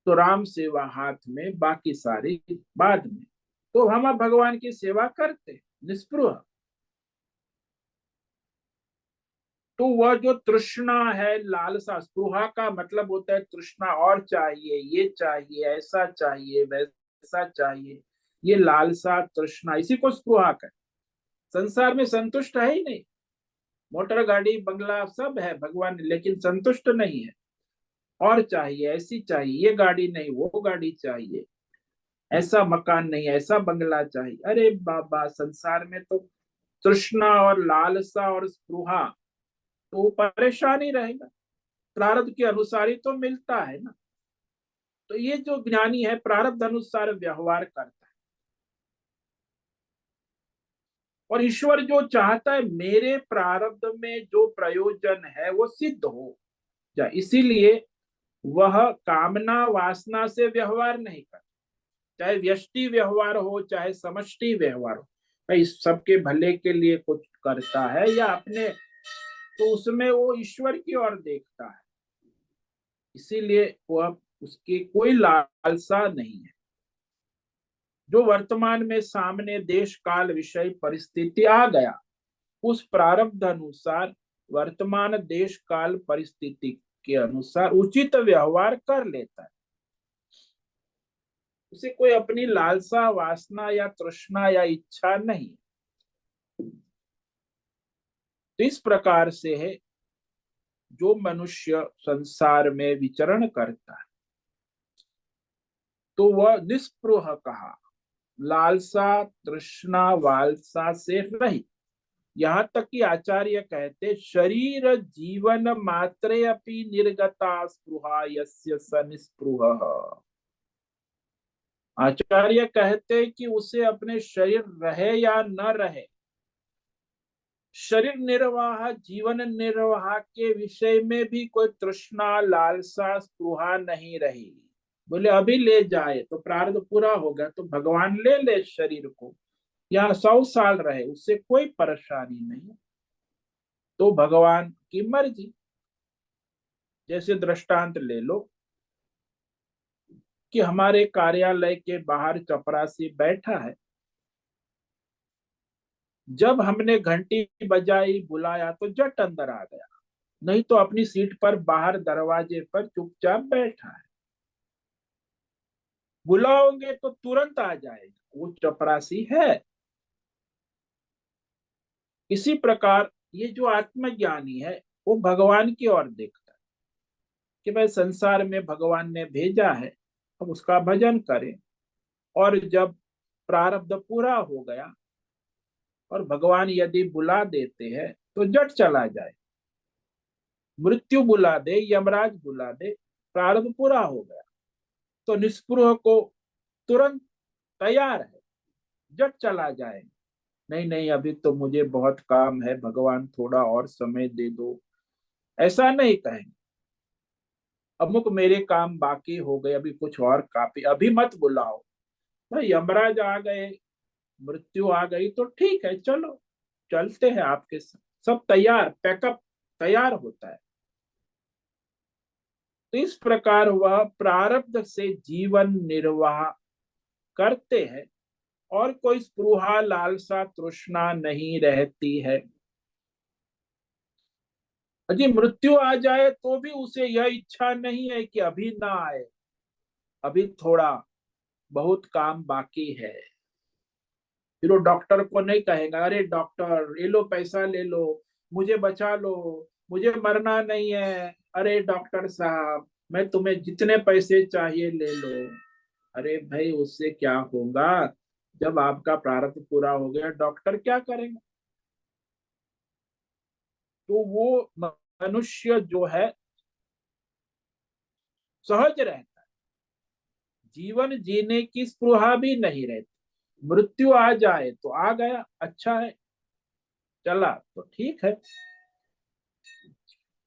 A: तो राम सेवा हाथ में, बाकी सारी बाद में। तो हम अब भगवान की सेवा करते, निस्पृह। तो वह जो तृष्णा है, लालसा, स्पृहा का मतलब होता है तृष्णा, और चाहिए, ये चाहिए, ऐसा चाहिए, वैसा चाहिए, ये लालसा तृष्णा, इसी को स्पृहा कहते। संसार में संतुष्ट है ही नहीं। मोटर गाड़ी बंगला सब है भगवान, लेकिन संतुष्ट नहीं है। और चाहिए, ऐसी चाहिए, ये गाड़ी नहीं, वो गाड़ी चाहिए, ऐसा मकान नहीं, ऐसा बंगला चाहिए। अरे बाबा, संसार में तो तृष्णा और लालसा और स्पृहा, तो परेशान ही रहेगा। प्रारब्ध के अनुसार ही तो मिलता है ना। तो ये जो ज्ञानी है प्रारब्ध अनुसार व्यवहार करता है। और ईश्वर जो चाहता है मेरे प्रारब्ध में जो प्रयोजन है वो सिद्ध हो जाए, इसीलिए वह कामना वासना से व्यवहार नहीं करता। चाहे व्यष्टि व्यवहार हो, चाहे समष्टि व्यवहार हो, भाई सबके भले के लिए कुछ करता है या अपने, तो उसमें वो ईश्वर की ओर देखता है। इसीलिए वह, उसकी कोई लालसा नहीं है। जो वर्तमान में सामने देश काल विषय परिस्थिति आ गया, उस प्रारब्ध अनुसार वर्तमान देश काल परिस्थिति के अनुसार उचित व्यवहार कर लेता है। उसे कोई अपनी लालसा, वासना या तृष्णा या इच्छा नहीं। तो इस प्रकार से है जो मनुष्य संसार में विचरण करता है, तो वह निस्पृह कहा, लालसा तृष्णा वालसा से रहित। यहाँ तक कि आचार्य कहते शरीर जीवन मात्रे अपि निर्गता स्पृहा यस्य स निस्पृह। आचार्य कहते कि उसे अपने शरीर रहे या न रहे, शरीर निर्वाह, जीवन निर्वाह के विषय में भी कोई तृष्णा, लालसा, स्पृहा नहीं रही। बोले अभी ले जाए तो प्रारब्ध पूरा हो गया तो भगवान ले ले शरीर को, या 100 साल रहे, उससे कोई परेशानी नहीं। तो भगवान की मर्जी। जैसे दृष्टांत ले लो कि हमारे कार्यालय के बाहर चपरासी बैठा है, जब हमने घंटी बजाई, बुलाया तो झट अंदर आ गया, नहीं तो अपनी सीट पर बाहर दरवाजे पर चुपचाप बैठा है। बुलाओगे तो तुरंत आ जाएगा, वो चपरासी है। इसी प्रकार ये जो आत्मज्ञानी है वो भगवान की ओर देखता है कि भाई संसार में भगवान ने भेजा है, अब उसका भजन करें। और जब प्रारब्ध पूरा हो गया और भगवान यदि बुला देते हैं तो जट चला जाए, मृत्यु बुला दे, यमराज बुला दे, प्रारब्ध पूरा हो गया तो निस्पृह को तुरंत तैयार है, जट चला जाए। नहीं नहीं, अभी तो मुझे बहुत काम है, भगवान थोड़ा और समय दे दो, ऐसा नहीं कहेंगे। अमुक मेरे काम बाकी हो गए, अभी कुछ और काफी, अभी मत बुलाओ। भाई यमराज आ गए, मृत्यु आ गई तो ठीक है, चलो चलते हैं आपके साथ। सब तैयार, पैकअप तैयार होता है। तो इस प्रकार वह प्रारब्ध से जीवन निर्वाह करते हैं और कोई स्पृहा, लालसा, तृष्णा नहीं रहती है। यदि मृत्यु आ जाए तो भी उसे यह इच्छा नहीं है कि अभी ना आए, अभी थोड़ा बहुत काम बाकी है। फिर वो डॉक्टर को नहीं कहेगा अरे डॉक्टर ये लो पैसा ले लो, मुझे बचा लो, मुझे मरना नहीं है, अरे डॉक्टर साहब मैं तुम्हें जितने पैसे चाहिए ले लो। अरे भाई उससे क्या होगा, जब आपका प्रारब्ध पूरा हो गया डॉक्टर क्या करेगा। तो वो मनुष्य जो है सहज रहता है, जीवन जीने की स्पृहा भी नहीं रहती। मृत्यु आ जाए तो आ गया, अच्छा है, चला तो ठीक है।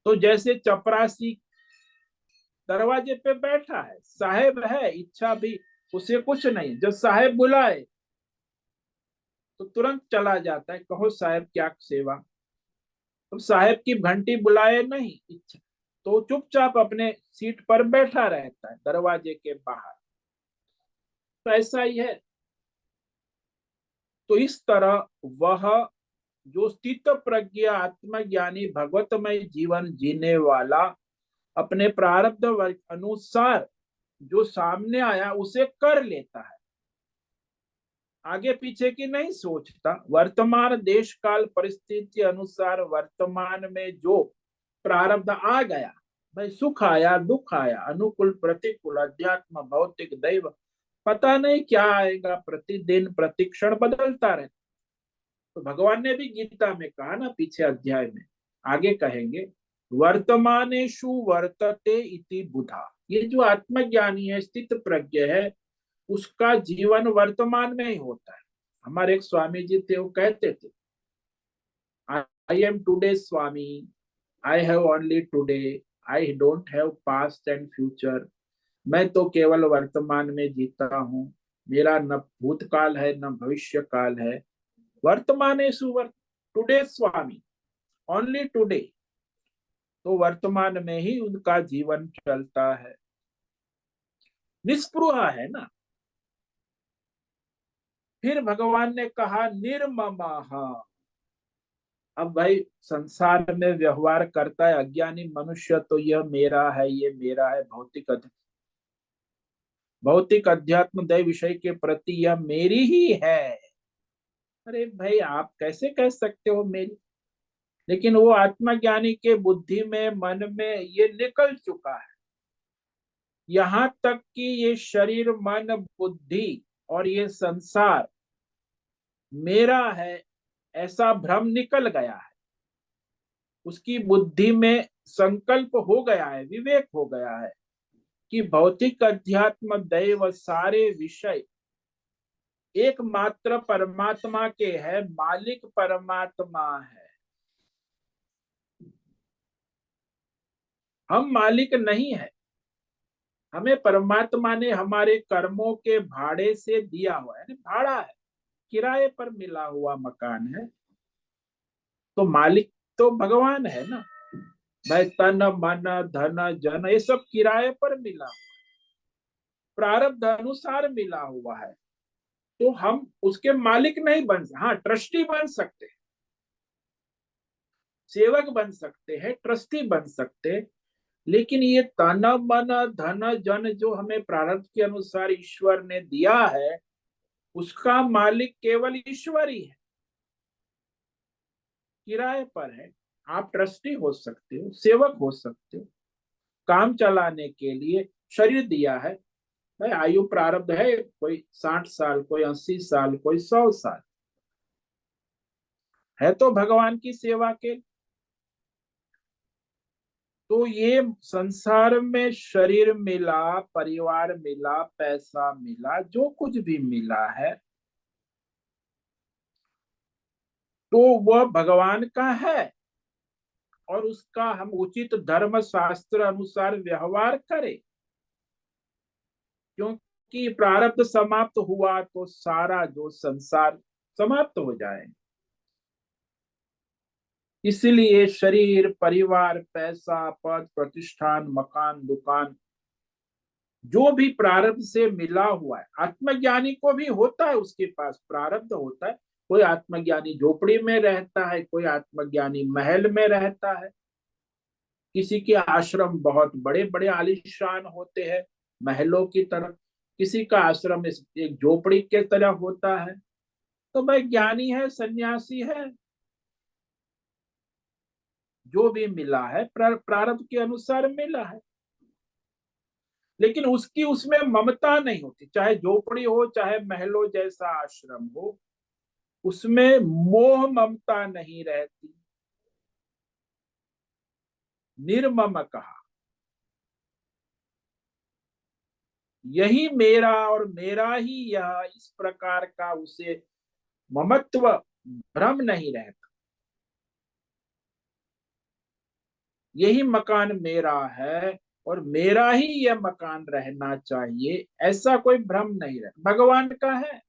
A: तो जैसे चपरासी दरवाजे पे बैठा है, साहेब है, इच्छा भी उसे कुछ नहीं, जब साहेब बुलाए तो तुरंत चला जाता है, कहो साहेब क्या सेवा। तो साहेब की घंटी बुलाए नहीं, इच्छा तो चुपचाप अपने सीट पर बैठा रहता है दरवाजे के बाहर। तो ऐसा ही है। तो इस तरह वह जो स्थित प्रज्ञ आत्मज्ञानी भगवतमय जीवन जीने वाला अपने प्रारब्ध अनुसार जो सामने आया उसे कर लेता है, आगे पीछे की नहीं सोचता। वर्तमान देश काल परिस्थिति अनुसार वर्तमान में जो प्रारब्ध आ गया, भाई सुख आया दुख आया, अनुकूल प्रतिकूल, अध्यात्म भौतिक दैव, पता नहीं क्या आएगा, प्रतिदिन प्रतिक्षण बदलता रहता। तो भगवान ने भी गीता में कहा ना, पीछे अध्याय में आगे कहेंगे, वर्तमानेषु वर्तते इति बुधा। ये जो आत्मज्ञानी है, स्थित प्रज्ञ है, उसका जीवन वर्तमान में ही होता है। हमारे एक स्वामी जी थे, वो कहते थे, I am today Swami, I have only today, I don't have past and future. मैं तो केवल वर्तमान में जीता हूँ, मेरा न भूतकाल है न भविष्य काल है। वर्तमाने सुवर्त, टुडे स्वामी, ओनली टुडे। तो वर्तमान में ही उनका जीवन चलता है, निस्पृहा है ना। फिर भगवान ने कहा निर्ममः। अब भाई संसार में व्यवहार करता है अज्ञानी मनुष्य, तो यह मेरा है, ये मेरा है, भौतिक अध्यात्म दय विषय के प्रति यह मेरी ही है। अरे भाई आप कैसे कह सकते हो मेरी? लेकिन वो आत्मज्ञानी के बुद्धि में, मन में ये निकल चुका है, यहाँ तक कि ये शरीर मन बुद्धि और ये संसार मेरा है, ऐसा भ्रम निकल गया है। उसकी बुद्धि में संकल्प हो गया है, विवेक हो गया है कि भौतिक अध्यात्म दैव सारे विषय एकमात्र परमात्मा के है, मालिक परमात्मा है, हम मालिक नहीं है। हमें परमात्मा ने हमारे कर्मों के भाड़े से दिया हुआ है, भाड़ा है, किराए पर मिला हुआ मकान है। तो मालिक तो भगवान है ना भाई। तन मन धन जन ये सब किराए पर मिला, प्रारब्ध अनुसार मिला हुआ है। तो हम उसके मालिक नहीं बन सकते, हाँ ट्रस्टी बन सकते हैं, सेवक बन सकते हैं, ट्रस्टी बन सकते हैं। लेकिन ये तन मन धन जन जो हमें प्रारब्ध के अनुसार ईश्वर ने दिया है, उसका मालिक केवल ईश्वर ही है, किराए पर है। आप ट्रस्टी हो सकते हो, सेवक हो सकते हो, काम चलाने के लिए शरीर दिया है भाई। आयु प्रारब्ध है, कोई 60 साल, कोई 80 साल, कोई 100 साल, है तो भगवान की सेवा के। तो ये संसार में शरीर मिला, परिवार मिला, पैसा मिला, जो कुछ भी मिला है, तो वह भगवान का है, और उसका हम उचित धर्म शास्त्र अनुसार व्यवहार करें। क्योंकि प्रारब्ध समाप्त हुआ तो सारा जो संसार समाप्त हो जाए। इसलिए शरीर, परिवार, पैसा, पद, प्रतिष्ठान, मकान, दुकान, जो भी प्रारब्ध से मिला हुआ है, आत्मज्ञानी को भी होता है, उसके पास प्रारब्ध होता है। कोई आत्मज्ञानी झोपड़ी में रहता है, कोई आत्मज्ञानी महल में रहता है, किसी के आश्रम बहुत बड़े बड़े आलीशान होते हैं, महलों की तरह, किसी का आश्रम एक झोपड़ी के तरह होता है। तो भाई ज्ञानी है, सन्यासी है, जो भी मिला है प्रारब्ध के अनुसार मिला है। लेकिन उसकी उसमें ममता नहीं होती, चाहे झोपड़ी हो चाहे महलों जैसा आश्रम हो, उसमें मोह ममता नहीं रहती। निर्मम कहा, यही मेरा और मेरा ही यह, इस प्रकार का उसे ममत्व भ्रम नहीं रहता। यही मकान मेरा है और मेरा ही यह मकान रहना चाहिए, ऐसा कोई भ्रम नहीं रहता, भगवान का है।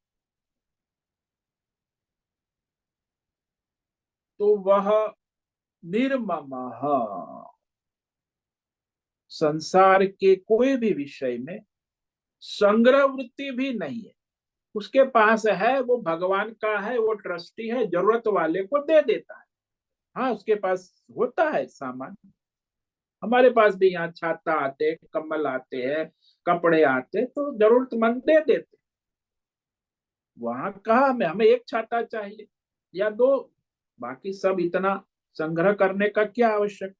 A: तो वह निर्मम, संसार के कोई भी विषय में संग्रह वृत्ति भी नहीं है। उसके पास है, वो भगवान का है, वो ट्रस्टी है, जरूरत वाले को दे देता है। हाँ, उसके पास होता है सामान। हमारे पास भी यहाँ छाता आते, कम्बल आते हैं, कपड़े आते, तो जरूरतमंद दे देते। वहां कहा हमें हमें एक छाता चाहिए या दो, बाकी सब इतना संग्रह करने का क्या आवश्यक।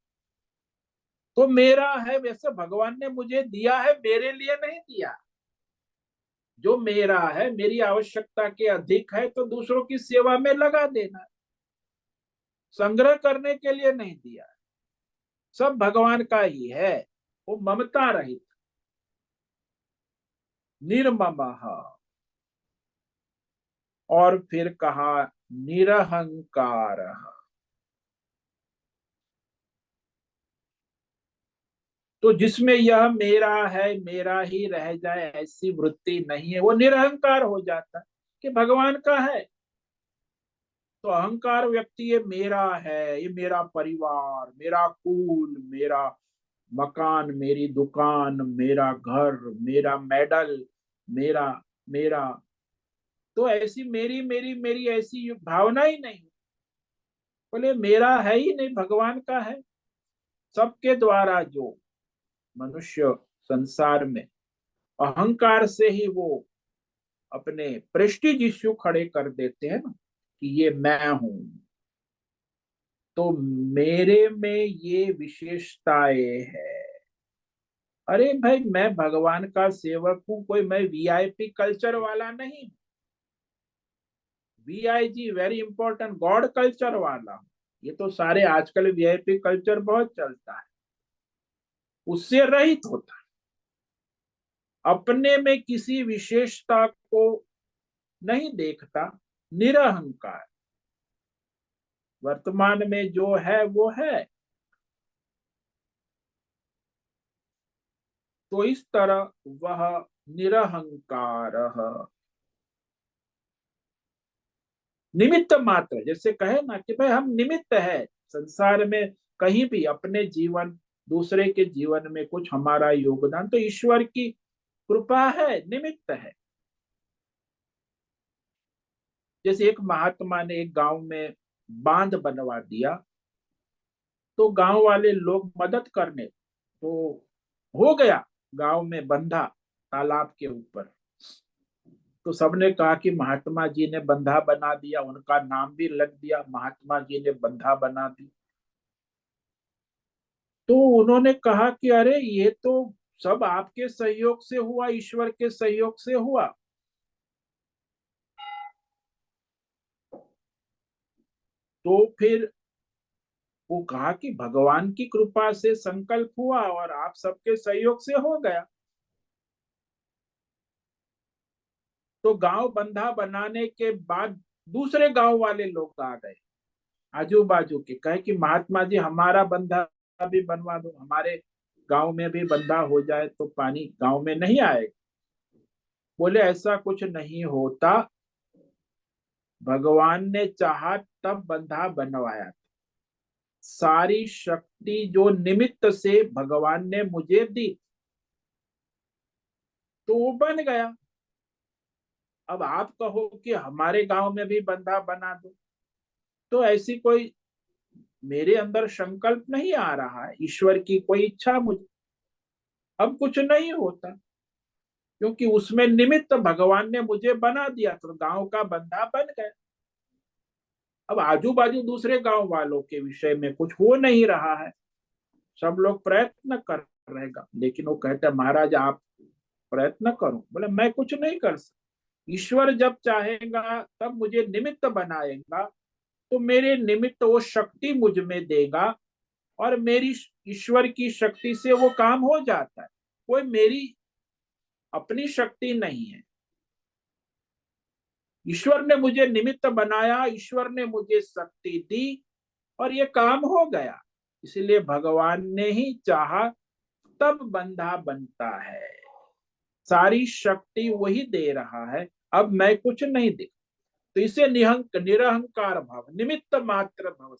A: तो मेरा है, वैसे भगवान ने मुझे दिया है, मेरे लिए नहीं दिया। जो मेरा है, मेरी आवश्यकता के अधिक है, तो दूसरों की सेवा में लगा देना। संग्रह करने के लिए नहीं दिया। सब भगवान का ही है। वो ममता रहित, निर्ममः। और फिर कहा निरहंकार। तो जिसमें यह मेरा है, मेरा ही रह जाए, ऐसी वृत्ति नहीं है, वो निरहंकार हो जाता है कि भगवान का है। तो अहंकार व्यक्ति, ये मेरा है, ये मेरा परिवार, मेरा कुल, मेरा मकान, मेरी दुकान, मेरा घर, मेरा मेडल, मेरा मेरा। तो ऐसी मेरी मेरी मेरी ऐसी भावना ही नहीं। बोले मेरा है ही नहीं, भगवान का है। सबके द्वारा जो मनुष्य संसार में अहंकार से ही वो अपने प्रेस्टीज इश्यू खड़े कर देते हैं ना, कि ये मैं हूं। तो मेरे में ये विशेषताएं है। अरे भाई, मैं भगवान का सेवक हूं, कोई मैं वीआईपी कल्चर वाला नहीं। वीआईजी वेरी इंपॉर्टेंट, गॉड कल्चर वाला हूं। ये तो सारे आजकल वीआईपी कल्चर बहुत चलता है, उससे रहित होता है। अपने में किसी विशेषता को नहीं देखता, निरहंकार। वर्तमान में जो है वो है। तो इस तरह वह निरहंकार, निमित्त मात्र, जैसे कहे ना कि भाई हम निमित्त है संसार में, कहीं भी अपने जीवन, दूसरे के जीवन में कुछ हमारा योगदान तो ईश्वर की कृपा है, निमित्त है। जैसे एक महात्मा ने एक गांव में बांध बनवा दिया, तो गांव वाले लोग मदद करने, तो हो गया, गांव में बंधा तालाब के ऊपर। तो सबने कहा कि महात्मा जी ने बंधा बना दिया, उनका नाम भी लग दिया, महात्मा जी ने बंधा बना दी। तो उन्होंने कहा कि अरे ये तो सब आपके सहयोग से हुआ, ईश्वर के सहयोग से हुआ। तो फिर वो कहा कि भगवान की कृपा से संकल्प हुआ और आप सबके सहयोग से हो गया। तो गांव बंधा बनाने के बाद दूसरे गांव वाले लोग आ गए, आजू बाजू के, कहे कि महात्मा जी हमारा बंधा भी बनवा दो, हमारे गांव में भी बंधा हो जाए तो पानी गांव में नहीं आएगा। बोले ऐसा कुछ नहीं होता, भगवान ने चाहा तब बंधा बनवाया। सारी शक्ति जो निमित्त से भगवान ने मुझे दी, तो वो बन गया। अब आप कहो कि हमारे गांव में भी बंधा बना दो, तो ऐसी कोई मेरे अंदर संकल्प नहीं आ रहा है, ईश्वर की कोई इच्छा मुझे अब कुछ नहीं होता, क्योंकि उसमें निमित्त भगवान ने मुझे बना दिया, तो गांव का बंधा बन गया। अब आजू बाजू दूसरे गांव वालों के विषय में कुछ हो नहीं रहा है, सब लोग प्रयत्न कर रहेगा, लेकिन वो कहते हैं महाराज आप प्रयत्न करो। बोले मैं कुछ नहीं कर सकता, ईश्वर जब चाहेगा तब मुझे निमित्त बनाएगा, तो मेरे निमित्त वो शक्ति मुझ में देगा, और मेरी ईश्वर की शक्ति से वो काम हो जाता है। कोई मेरी अपनी शक्ति नहीं है, ईश्वर ने मुझे निमित्त बनाया, ईश्वर ने मुझे शक्ति दी, और ये काम हो गया। इसलिए भगवान ने ही चाहा तब बंधा बनता है। सारी शक्ति वही दे रहा है, अब मैं कुछ नहीं दे। तो इसे निरहंकार भाव, निमित्त मात्र भव।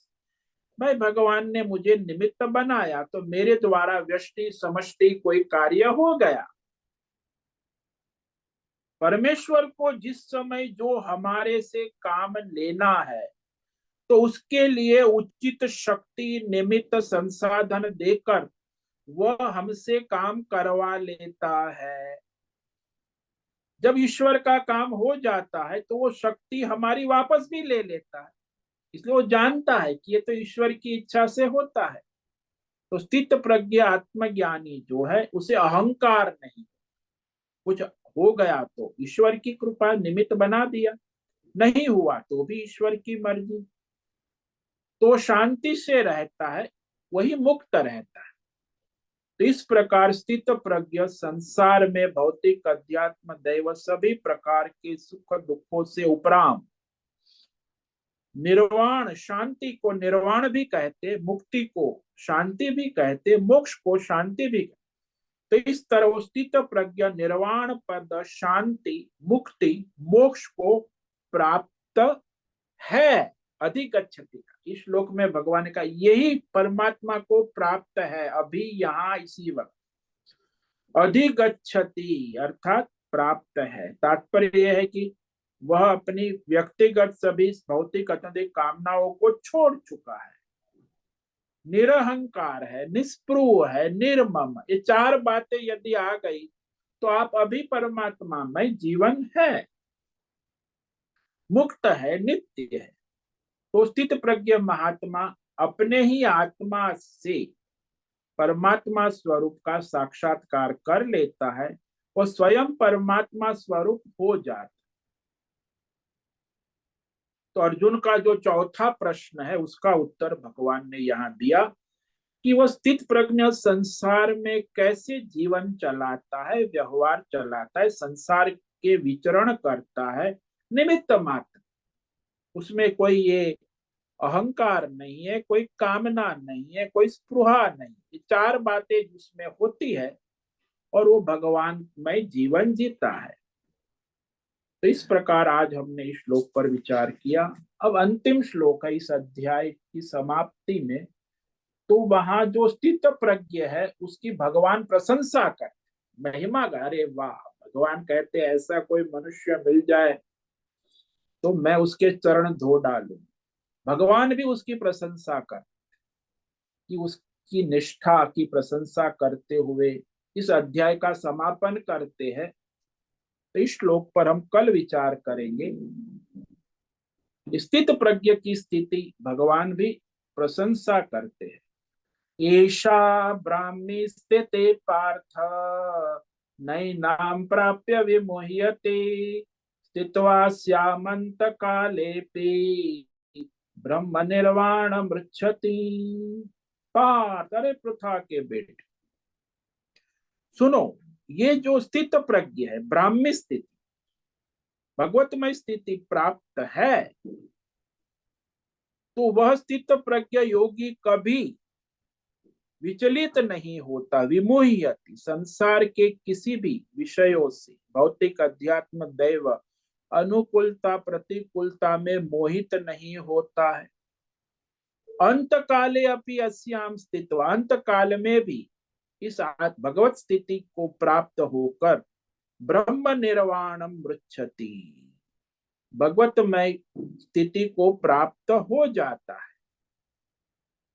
A: भाई भगवान ने मुझे निमित्त बनाया, तो मेरे द्वारा व्यष्टि समष्टि कोई कार्य हो गया। परमेश्वर को जिस समय जो हमारे से काम लेना है तो उसके लिए उचित शक्ति निमित्त संसाधन देकर वह हमसे काम करवा लेता है। जब ईश्वर का काम हो जाता है तो वो शक्ति हमारी वापस भी ले लेता है, इसलिए वो जानता है कि ये तो ईश्वर की इच्छा से होता है। तो स्थित प्रज्ञ आत्मज्ञानी जो है उसे अहंकार नहीं, कुछ हो गया तो ईश्वर की कृपा निमित्त बना दिया, नहीं हुआ तो भी ईश्वर की मर्जी, तो शांति से रहता है, वही मुक्त रहता है। तो इस प्रकार स्थित प्रज्ञ संसार में भौतिक अध्यात्म दैव सभी प्रकार के सुख दुखों से उपराम निर्वाण, शांति को निर्वाण भी कहते, मुक्ति को शांति भी कहते, मोक्ष को शांति भी कहते। तो इस तरह स्थित प्रज्ञ निर्वाण पद शांति मुक्ति मोक्ष को प्राप्त है। अधिगच्छति, इस श्लोक में भगवान का यही परमात्मा को प्राप्त है अभी यहाँ इसी वक्त। अधिगच्छति अर्थात प्राप्त है, तात्पर्य यह है कि वह अपनी व्यक्तिगत सभी भौतिक अत्यधिक कामनाओं को छोड़ चुका है, निरहंकार है, निस्पृह है, निर्मम। ये चार बातें यदि आ गई तो आप अभी परमात्मा में जीवन है, मुक्त है, नित्य है। तो स्थित प्रज्ञ महात्मा अपने ही आत्मा से परमात्मा स्वरूप का साक्षात्कार कर लेता है और स्वयं परमात्मा स्वरूप हो जाता। तो अर्जुन का जो चौथा प्रश्न है उसका उत्तर भगवान ने यहाँ दिया कि वह स्थित प्रज्ञ संसार में कैसे जीवन चलाता है, व्यवहार चलाता है, संसार के विचरण करता है निमित्त मात्र। उसमें कोई ये अहंकार नहीं है, कोई कामना नहीं है, कोई स्पृहा नहीं, ये चार बातें जिसमें होती है और वो भगवान में जीवन जीता है। तो इस प्रकार आज हमने इस श्लोक पर विचार किया। अब अंतिम श्लोक है इस अध्याय की समाप्ति में, तो वहां जो स्थित प्रज्ञ है उसकी भगवान प्रशंसा कर, महिमा कर। अरे वाह, भगवान कहते ऐसा कोई मनुष्य मिल जाए तो मैं उसके चरण धो डालूं। भगवान भी उसकी प्रशंसा कर, कि उसकी निष्ठा की प्रशंसा करते हुए इस अध्याय का समापन करते हैं। तो इस श्लोक पर हम कल विचार करेंगे। स्थित प्रज्ञ की स्थिति भगवान भी प्रशंसा करते हैं। एषा ब्राह्मी स्थिते पार्थ नैनां प्राप्य विमुह्यते स्थित्वा स्यामंत कालेपि ब्रह्म निर्वाण मृच्छति। पार्थ, अरे पृथा के बेटे सुनो, ये जो स्थित प्रज्ञ है, ब्राह्मी स्थिति, भगवतमय स्थिति प्राप्त है, तो वह स्थित प्रज्ञ योगी कभी विचलित नहीं होता, विमोह्यति, संसार के किसी भी विषयों से, भौतिक अध्यात्म दैव अनुकूलता प्रतिकूलता में मोहित नहीं होता है। अंत काले अपि अस्याम स्थित्वा, अंत काल में भी इस भगवत स्थिति को प्राप्त होकर ब्रह्म निर्वाणम मृच्छति, भगवतमय स्थिति को प्राप्त हो जाता है।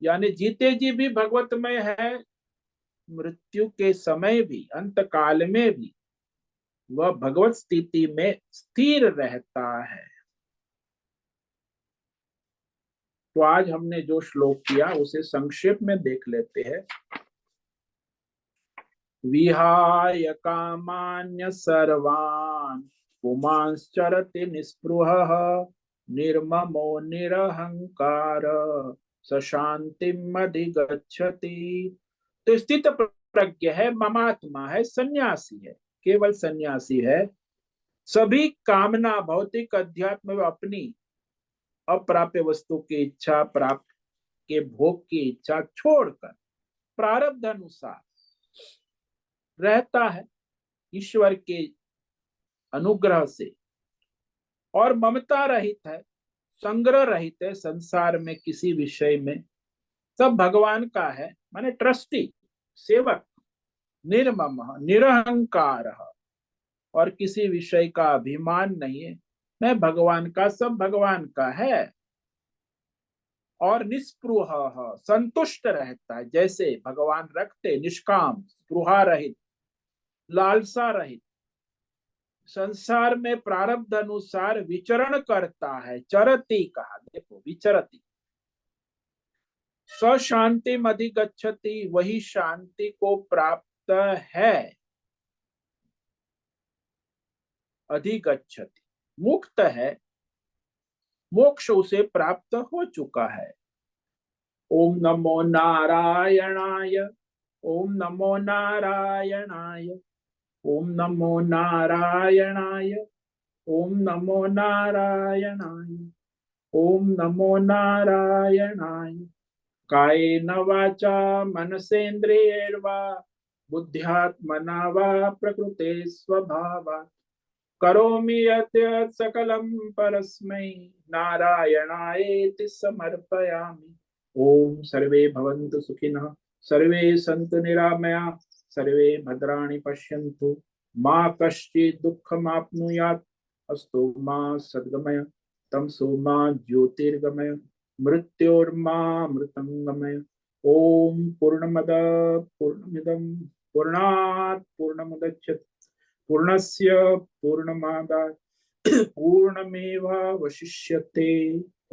A: यानी जीते जी भी भगवतमय है, मृत्यु के समय भी, अंत काल में भी वह भगवत स्थिति में स्थिर रहता है। तो आज हमने जो श्लोक किया उसे संक्षेप में देख लेते हैं। विहाय कामान्य सर्वान् पुमांश्चरति निस्पृहः निर्ममो निरहंकार स शांतिम अधिगच्छति। तो स्थित प्रज्ञ है, ममात्मा है, सन्यासी है, केवल सन्यासी है, सभी कामना भौतिक अध्यात्म में अपनी अप्राप्य वस्तु की इच्छा, प्राप्त के भोग की इच्छा छोड़कर प्रारब्ध अनुसार रहता है ईश्वर के अनुग्रह से, और ममता रहित है, संग्रह रहित है, संसार में किसी विषय में सब भगवान का है, माने ट्रस्टी, सेवक, निर्मम निरहंकार, और किसी विषय का अभिमान नहीं है। मैं भगवान का, सब भगवान का है। और निस्पृह, संतुष्ट रहता है, जैसे भगवान रखते, निष्काम, स्पृहा रहित, लालसा रहित, संसार में प्रारब्ध अनुसार विचरण करता है। चरति कहा, देखो विचरति, स शांति अधिगच्छति, वही शांति को प्राप्त है। अधिगच्छति, मुक्त है, मोक्ष उसे प्राप्त हो चुका है। ओम नमो नारायणाय, ओम नमो नारायणाय, ओम नमो नारायणाय, ओम नमो नारायणाय, ओम नमो नारायणाय। कायेन वाचा मनसेन्द्रियैर्वा बुद्ध्यात्मना वा प्रकृते स्वभावात् करोमि यद्यत् सकलं परस्मै नारायणायेति समर्पयामि। ओम सर्वे भवन्तु सुखिनः, सर्वे सन्तु निरामया, सर्वे भद्राणि पश्यन्तु, मा कश्चित् दुःखमाप्नुयात्। अस्तु मा सद्गमय, तमसो मा ज्योतिर्गमय, मृत्योर्मा मृतंगमय। ओम पूर्णमद पूर्णमिदं पूर्णात् पूर्णमुदच्यते, पूर्णस्य पूर्णमादाय पूर्णमेवावशिष्यते।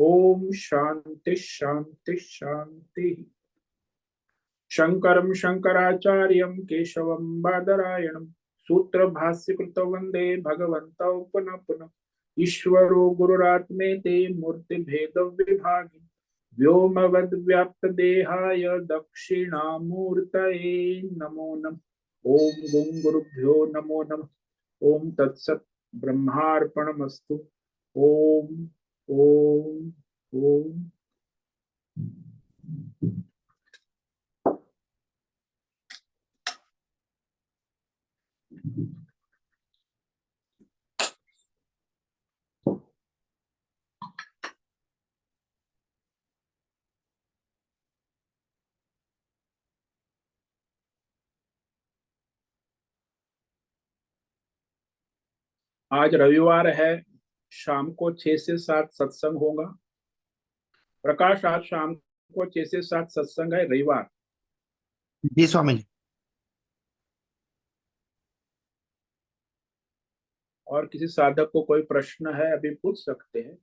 A: ओम शांति शांति शांति। शंकरं शंकराचार्यं केशवं बादरायणं सूत्र भाष्य कृतौ वंदे भगवन्तौ पुनः पुनः। ईश्वरो गुरुरात्मेति मूर्ति भेद विभागि व्योमवद् व्याप्त देहाय दक्षिणामूर्तये नमो नमः। ओम गुं गुरुभ्यो नमो नमः। ओम तत्सत् ब्रह्मार्पणमस्तु। ओम ओम ओम। आज रविवार है, शाम को 6 से 7 सत्संग होगा। प्रकाश, आज शाम को 6 से 7 सत्संग है, रविवार।
B: जी स्वामी जी।
A: और किसी साधक को कोई प्रश्न है, अभी पूछ सकते हैं,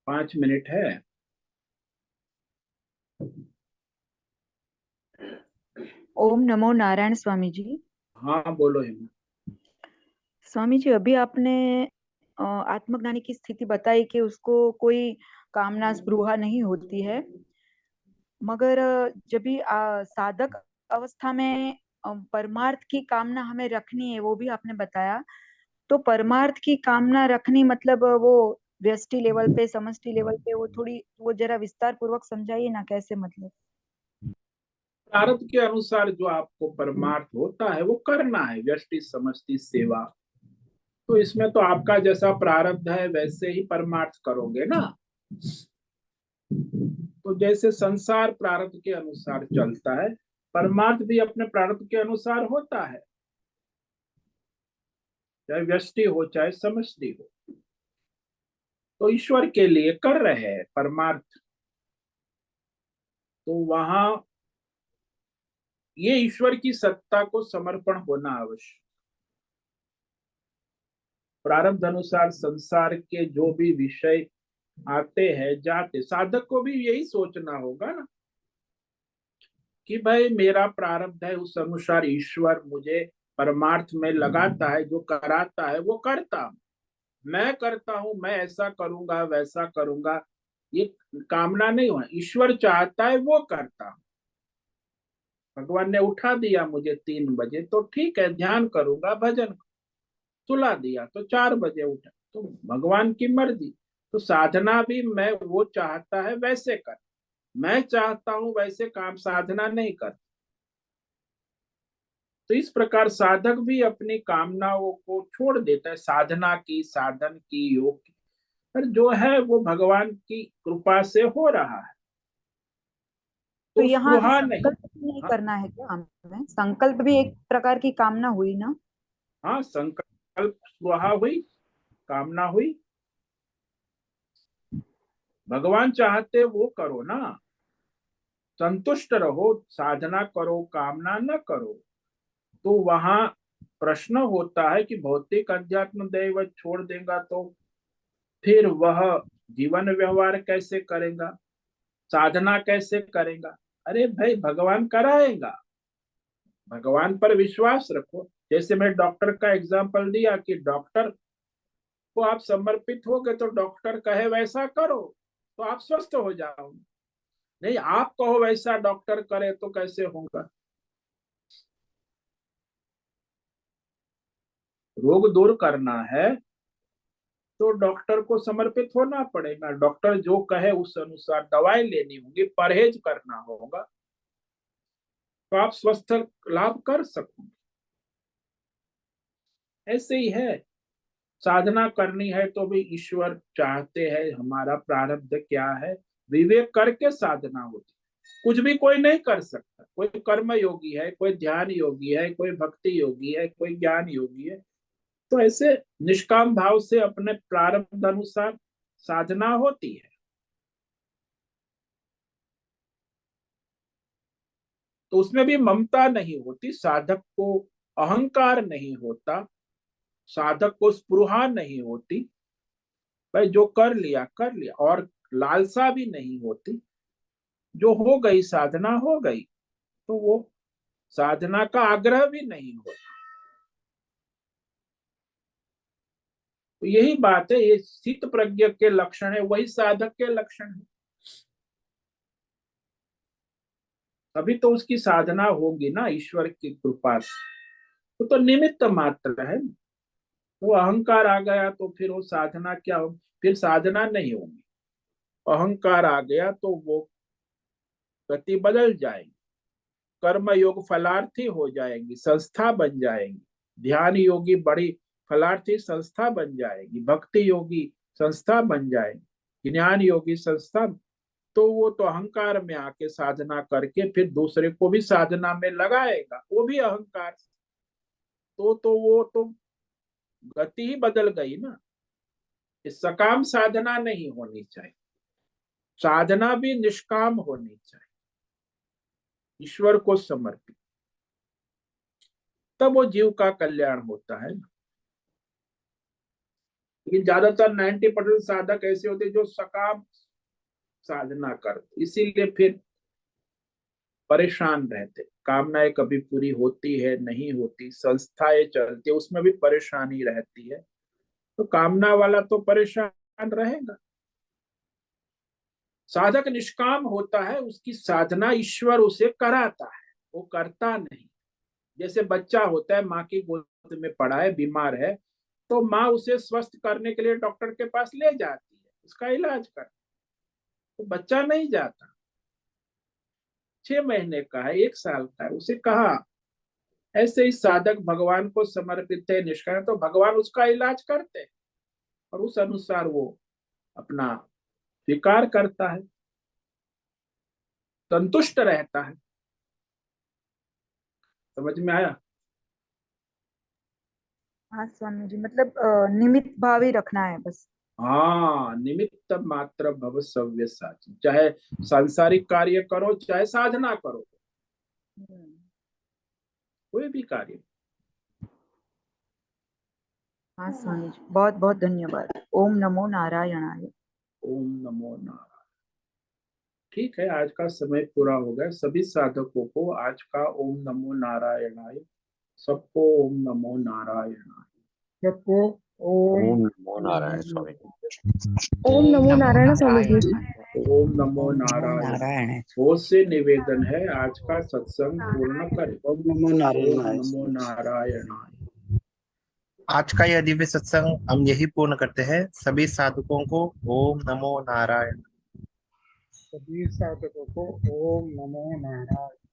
A: 5 मिनट है।
C: ओम नमो नारायण स्वामी जी।
A: हाँ बोलो हिमा।
C: स्वामी जी, अभी आपने आत्मज्ञानी की स्थिति बताई कि उसको कोई कामना स्पृहा नहीं होती है, मगर जब भी साधक अवस्था में परमार्थ की कामना हमें रखनी है, वो भी आपने बताया। तो परमार्थ की कामना रखनी मतलब वो व्यष्टि लेवल पे, समष्टि लेवल पे, वो थोड़ी, वो जरा विस्तार पूर्वक समझाइए ना, कैसे मतलब।
A: प्रारब्ध के अनुसार जो आपको परमार्थ होता है वो करना है, व्यष्टि समष्टि सेवा। तो इसमें तो आपका जैसा प्रारब्ध है वैसे ही परमार्थ करोगे ना। तो जैसे संसार प्रारब्ध के अनुसार चलता है, परमार्थ भी अपने प्रारब्ध के अनुसार होता है, चाहे व्यष्टि हो चाहे समष्टि हो। तो ईश्वर के लिए कर रहे हैं परमार्थ, तो वहां ये ईश्वर की सत्ता को समर्पण होना आवश्यक। प्रारब्ध अनुसार संसार के जो भी विषय आते हैं जाते, साधक को भी यही सोचना होगा ना कि भाई मेरा प्रारब्ध है, उस अनुसार ईश्वर मुझे परमार्थ में लगाता है, जो कराता है वो करता हूं। मैं करता हूं, मैं ऐसा करूंगा वैसा करूंगा, ये कामना नहीं हो। ईश्वर चाहता है वो करता हूं। भगवान ने उठा दिया मुझे 3 बजे, तो ठीक है, ध्यान करूंगा, भजन। सुला दिया तो 4 बजे उठा, तो भगवान की मर्जी। तो साधना भी मैं, वो चाहता है वैसे कर, मैं चाहता हूं वैसे काम साधना नहीं कर। तो इस प्रकार साधक भी अपनी कामनाओं को छोड़ देता है, साधना की, साधन की, योग की, पर जो है वो भगवान की कृपा से हो रहा है।
C: तो
A: तो
C: यहाँ
A: स्पृहा नहीं।
C: संकल्प भी नहीं
A: हाँ,
C: करना है क्या हमें? संकल्प भी एक प्रकार की कामना हुई ना।
A: हाँ, संकल्प स्पृहा हुई, कामना हुई, भगवान चाहते वो करो ना, संतुष्ट रहो, साधना करो, कामना न करो। तो वहां प्रश्न होता है कि भौतिक अध्यात्म दैव छोड़ देगा तो फिर वह जीवन व्यवहार कैसे करेगा, साधना कैसे करेगा? अरे भाई, भगवान कराएगा, भगवान पर विश्वास रखो। जैसे मैं डॉक्टर का एग्जांपल दिया कि डॉक्टर को आप समर्पित हो गए तो डॉक्टर कहे वैसा करो तो आप स्वस्थ हो जाओगे। नहीं, आप कहो वैसा डॉक्टर करे तो कैसे होगा? रोग दूर करना है तो डॉक्टर को समर्पित होना पड़ेगा। डॉक्टर जो कहे उस अनुसार दवाई लेनी होगी, परहेज करना होगा, तो आप स्वस्थ लाभ कर सकोगे। ऐसे ही है, साधना करनी है तो भी ईश्वर चाहते हैं, हमारा प्रारब्ध क्या है, विवेक करके साधना होती। कुछ भी कोई नहीं कर सकता। कोई कर्म योगी है, कोई ध्यान योगी है, कोई भक्ति योगी है, कोई ज्ञान योगी है। तो ऐसे निष्काम भाव से अपने प्रारब्ध अनुसार साधना होती है। तो उसमें भी ममता नहीं होती, साधक को अहंकार नहीं होता, साधक को स्पृहा नहीं होती, भाई जो कर लिया, और लालसा भी नहीं होती। जो हो गई साधना हो गई, तो वो साधना का आग्रह भी नहीं होता। तो यही बात है, ये स्थित प्रज्ञ के लक्षण है, वही साधक के लक्षण है। तभी तो उसकी साधना होगी ना ईश्वर की कृपा से। तो निमित्त मात्र है। वो अहंकार आ गया तो फिर वो साधना क्या होगी? फिर साधना नहीं होगी। अहंकार आ गया तो वो गति बदल जाएगी, कर्म योग फलार्थी हो जाएंगी, संस्था बन जाएंगी। ध्यान योगी बड़ी फलार्थी संस्था बन जाएगी, भक्ति योगी संस्था बन जाएगी, ज्ञान योगी संस्था। तो वो तो अहंकार में आके साधना करके फिर दूसरे को भी साधना में लगाएगा, वो भी अहंकार। तो वो तो गति ही बदल गई ना। इस सकाम साधना नहीं होनी चाहिए, साधना भी निष्काम होनी चाहिए, ईश्वर को समर्पित। तब वो जीव का कल्याण होता है। लेकिन ज्यादातर 90% साधक ऐसे होते जो सकाम साधना करते, इसीलिए फिर परेशान रहते। कामनाएं कभी पूरी होती है, नहीं होती, संस्थाएं चलती है, उसमें भी परेशानी रहती है। तो कामना वाला तो परेशान रहेगा। साधक निष्काम होता है, उसकी साधना ईश्वर उसे कराता है, वो करता नहीं। जैसे बच्चा होता है, माँ की गोद में पड़ा है, बीमार है, तो माँ उसे स्वस्थ करने के लिए डॉक्टर के पास ले जाती है, उसका इलाज कर। तो बच्चा नहीं जाता। 6 महीने का है, 1 साल का है, उसे कहा। ऐसे ही साधक भगवान को समर्पित है, निष्काम, तो भगवान उसका इलाज करते हैं और उस अनुसार वो अपना स्वीकार करता है, संतुष्ट रहता है। समझ में आया?
C: हाँ स्वामी जी, मतलब निमित्त भाव ही रखना है बस।
A: हाँ, निमित्त मात्र भव सव्य साची। चाहे सांसारिक कार्य करो, चाहे साधना करो, कोई भी कार्य।
C: हाँ स्वामी जी, बहुत बहुत धन्यवाद। ओम नमो नारायणाय।
A: ओम नमो नारायण। ठीक है, आज का समय पूरा हो गया। सभी साधकों को आज का ओम नमो नारायणाय, सबको ओम नमो नारायणाय, सबको ओम
B: ओम नमो नारायण स्वामी जी।
D: ओम नमो नारायण स्वामी जी।
A: ओम नमो
B: ओम नमो
A: नारायण।
B: नारायण।
A: बहुत से निवेदन है, आज का सत्संग पूर्ण करें।
B: ओम नमो
A: ओम
B: नारायण।
A: नमो नारायणाय।
B: आज का यह दिव्य सत्संग हम यही पूर्ण करते हैं। सभी साधकों को ओम नमो नारायण।
A: सभी साधकों को ओम नमो नारायण।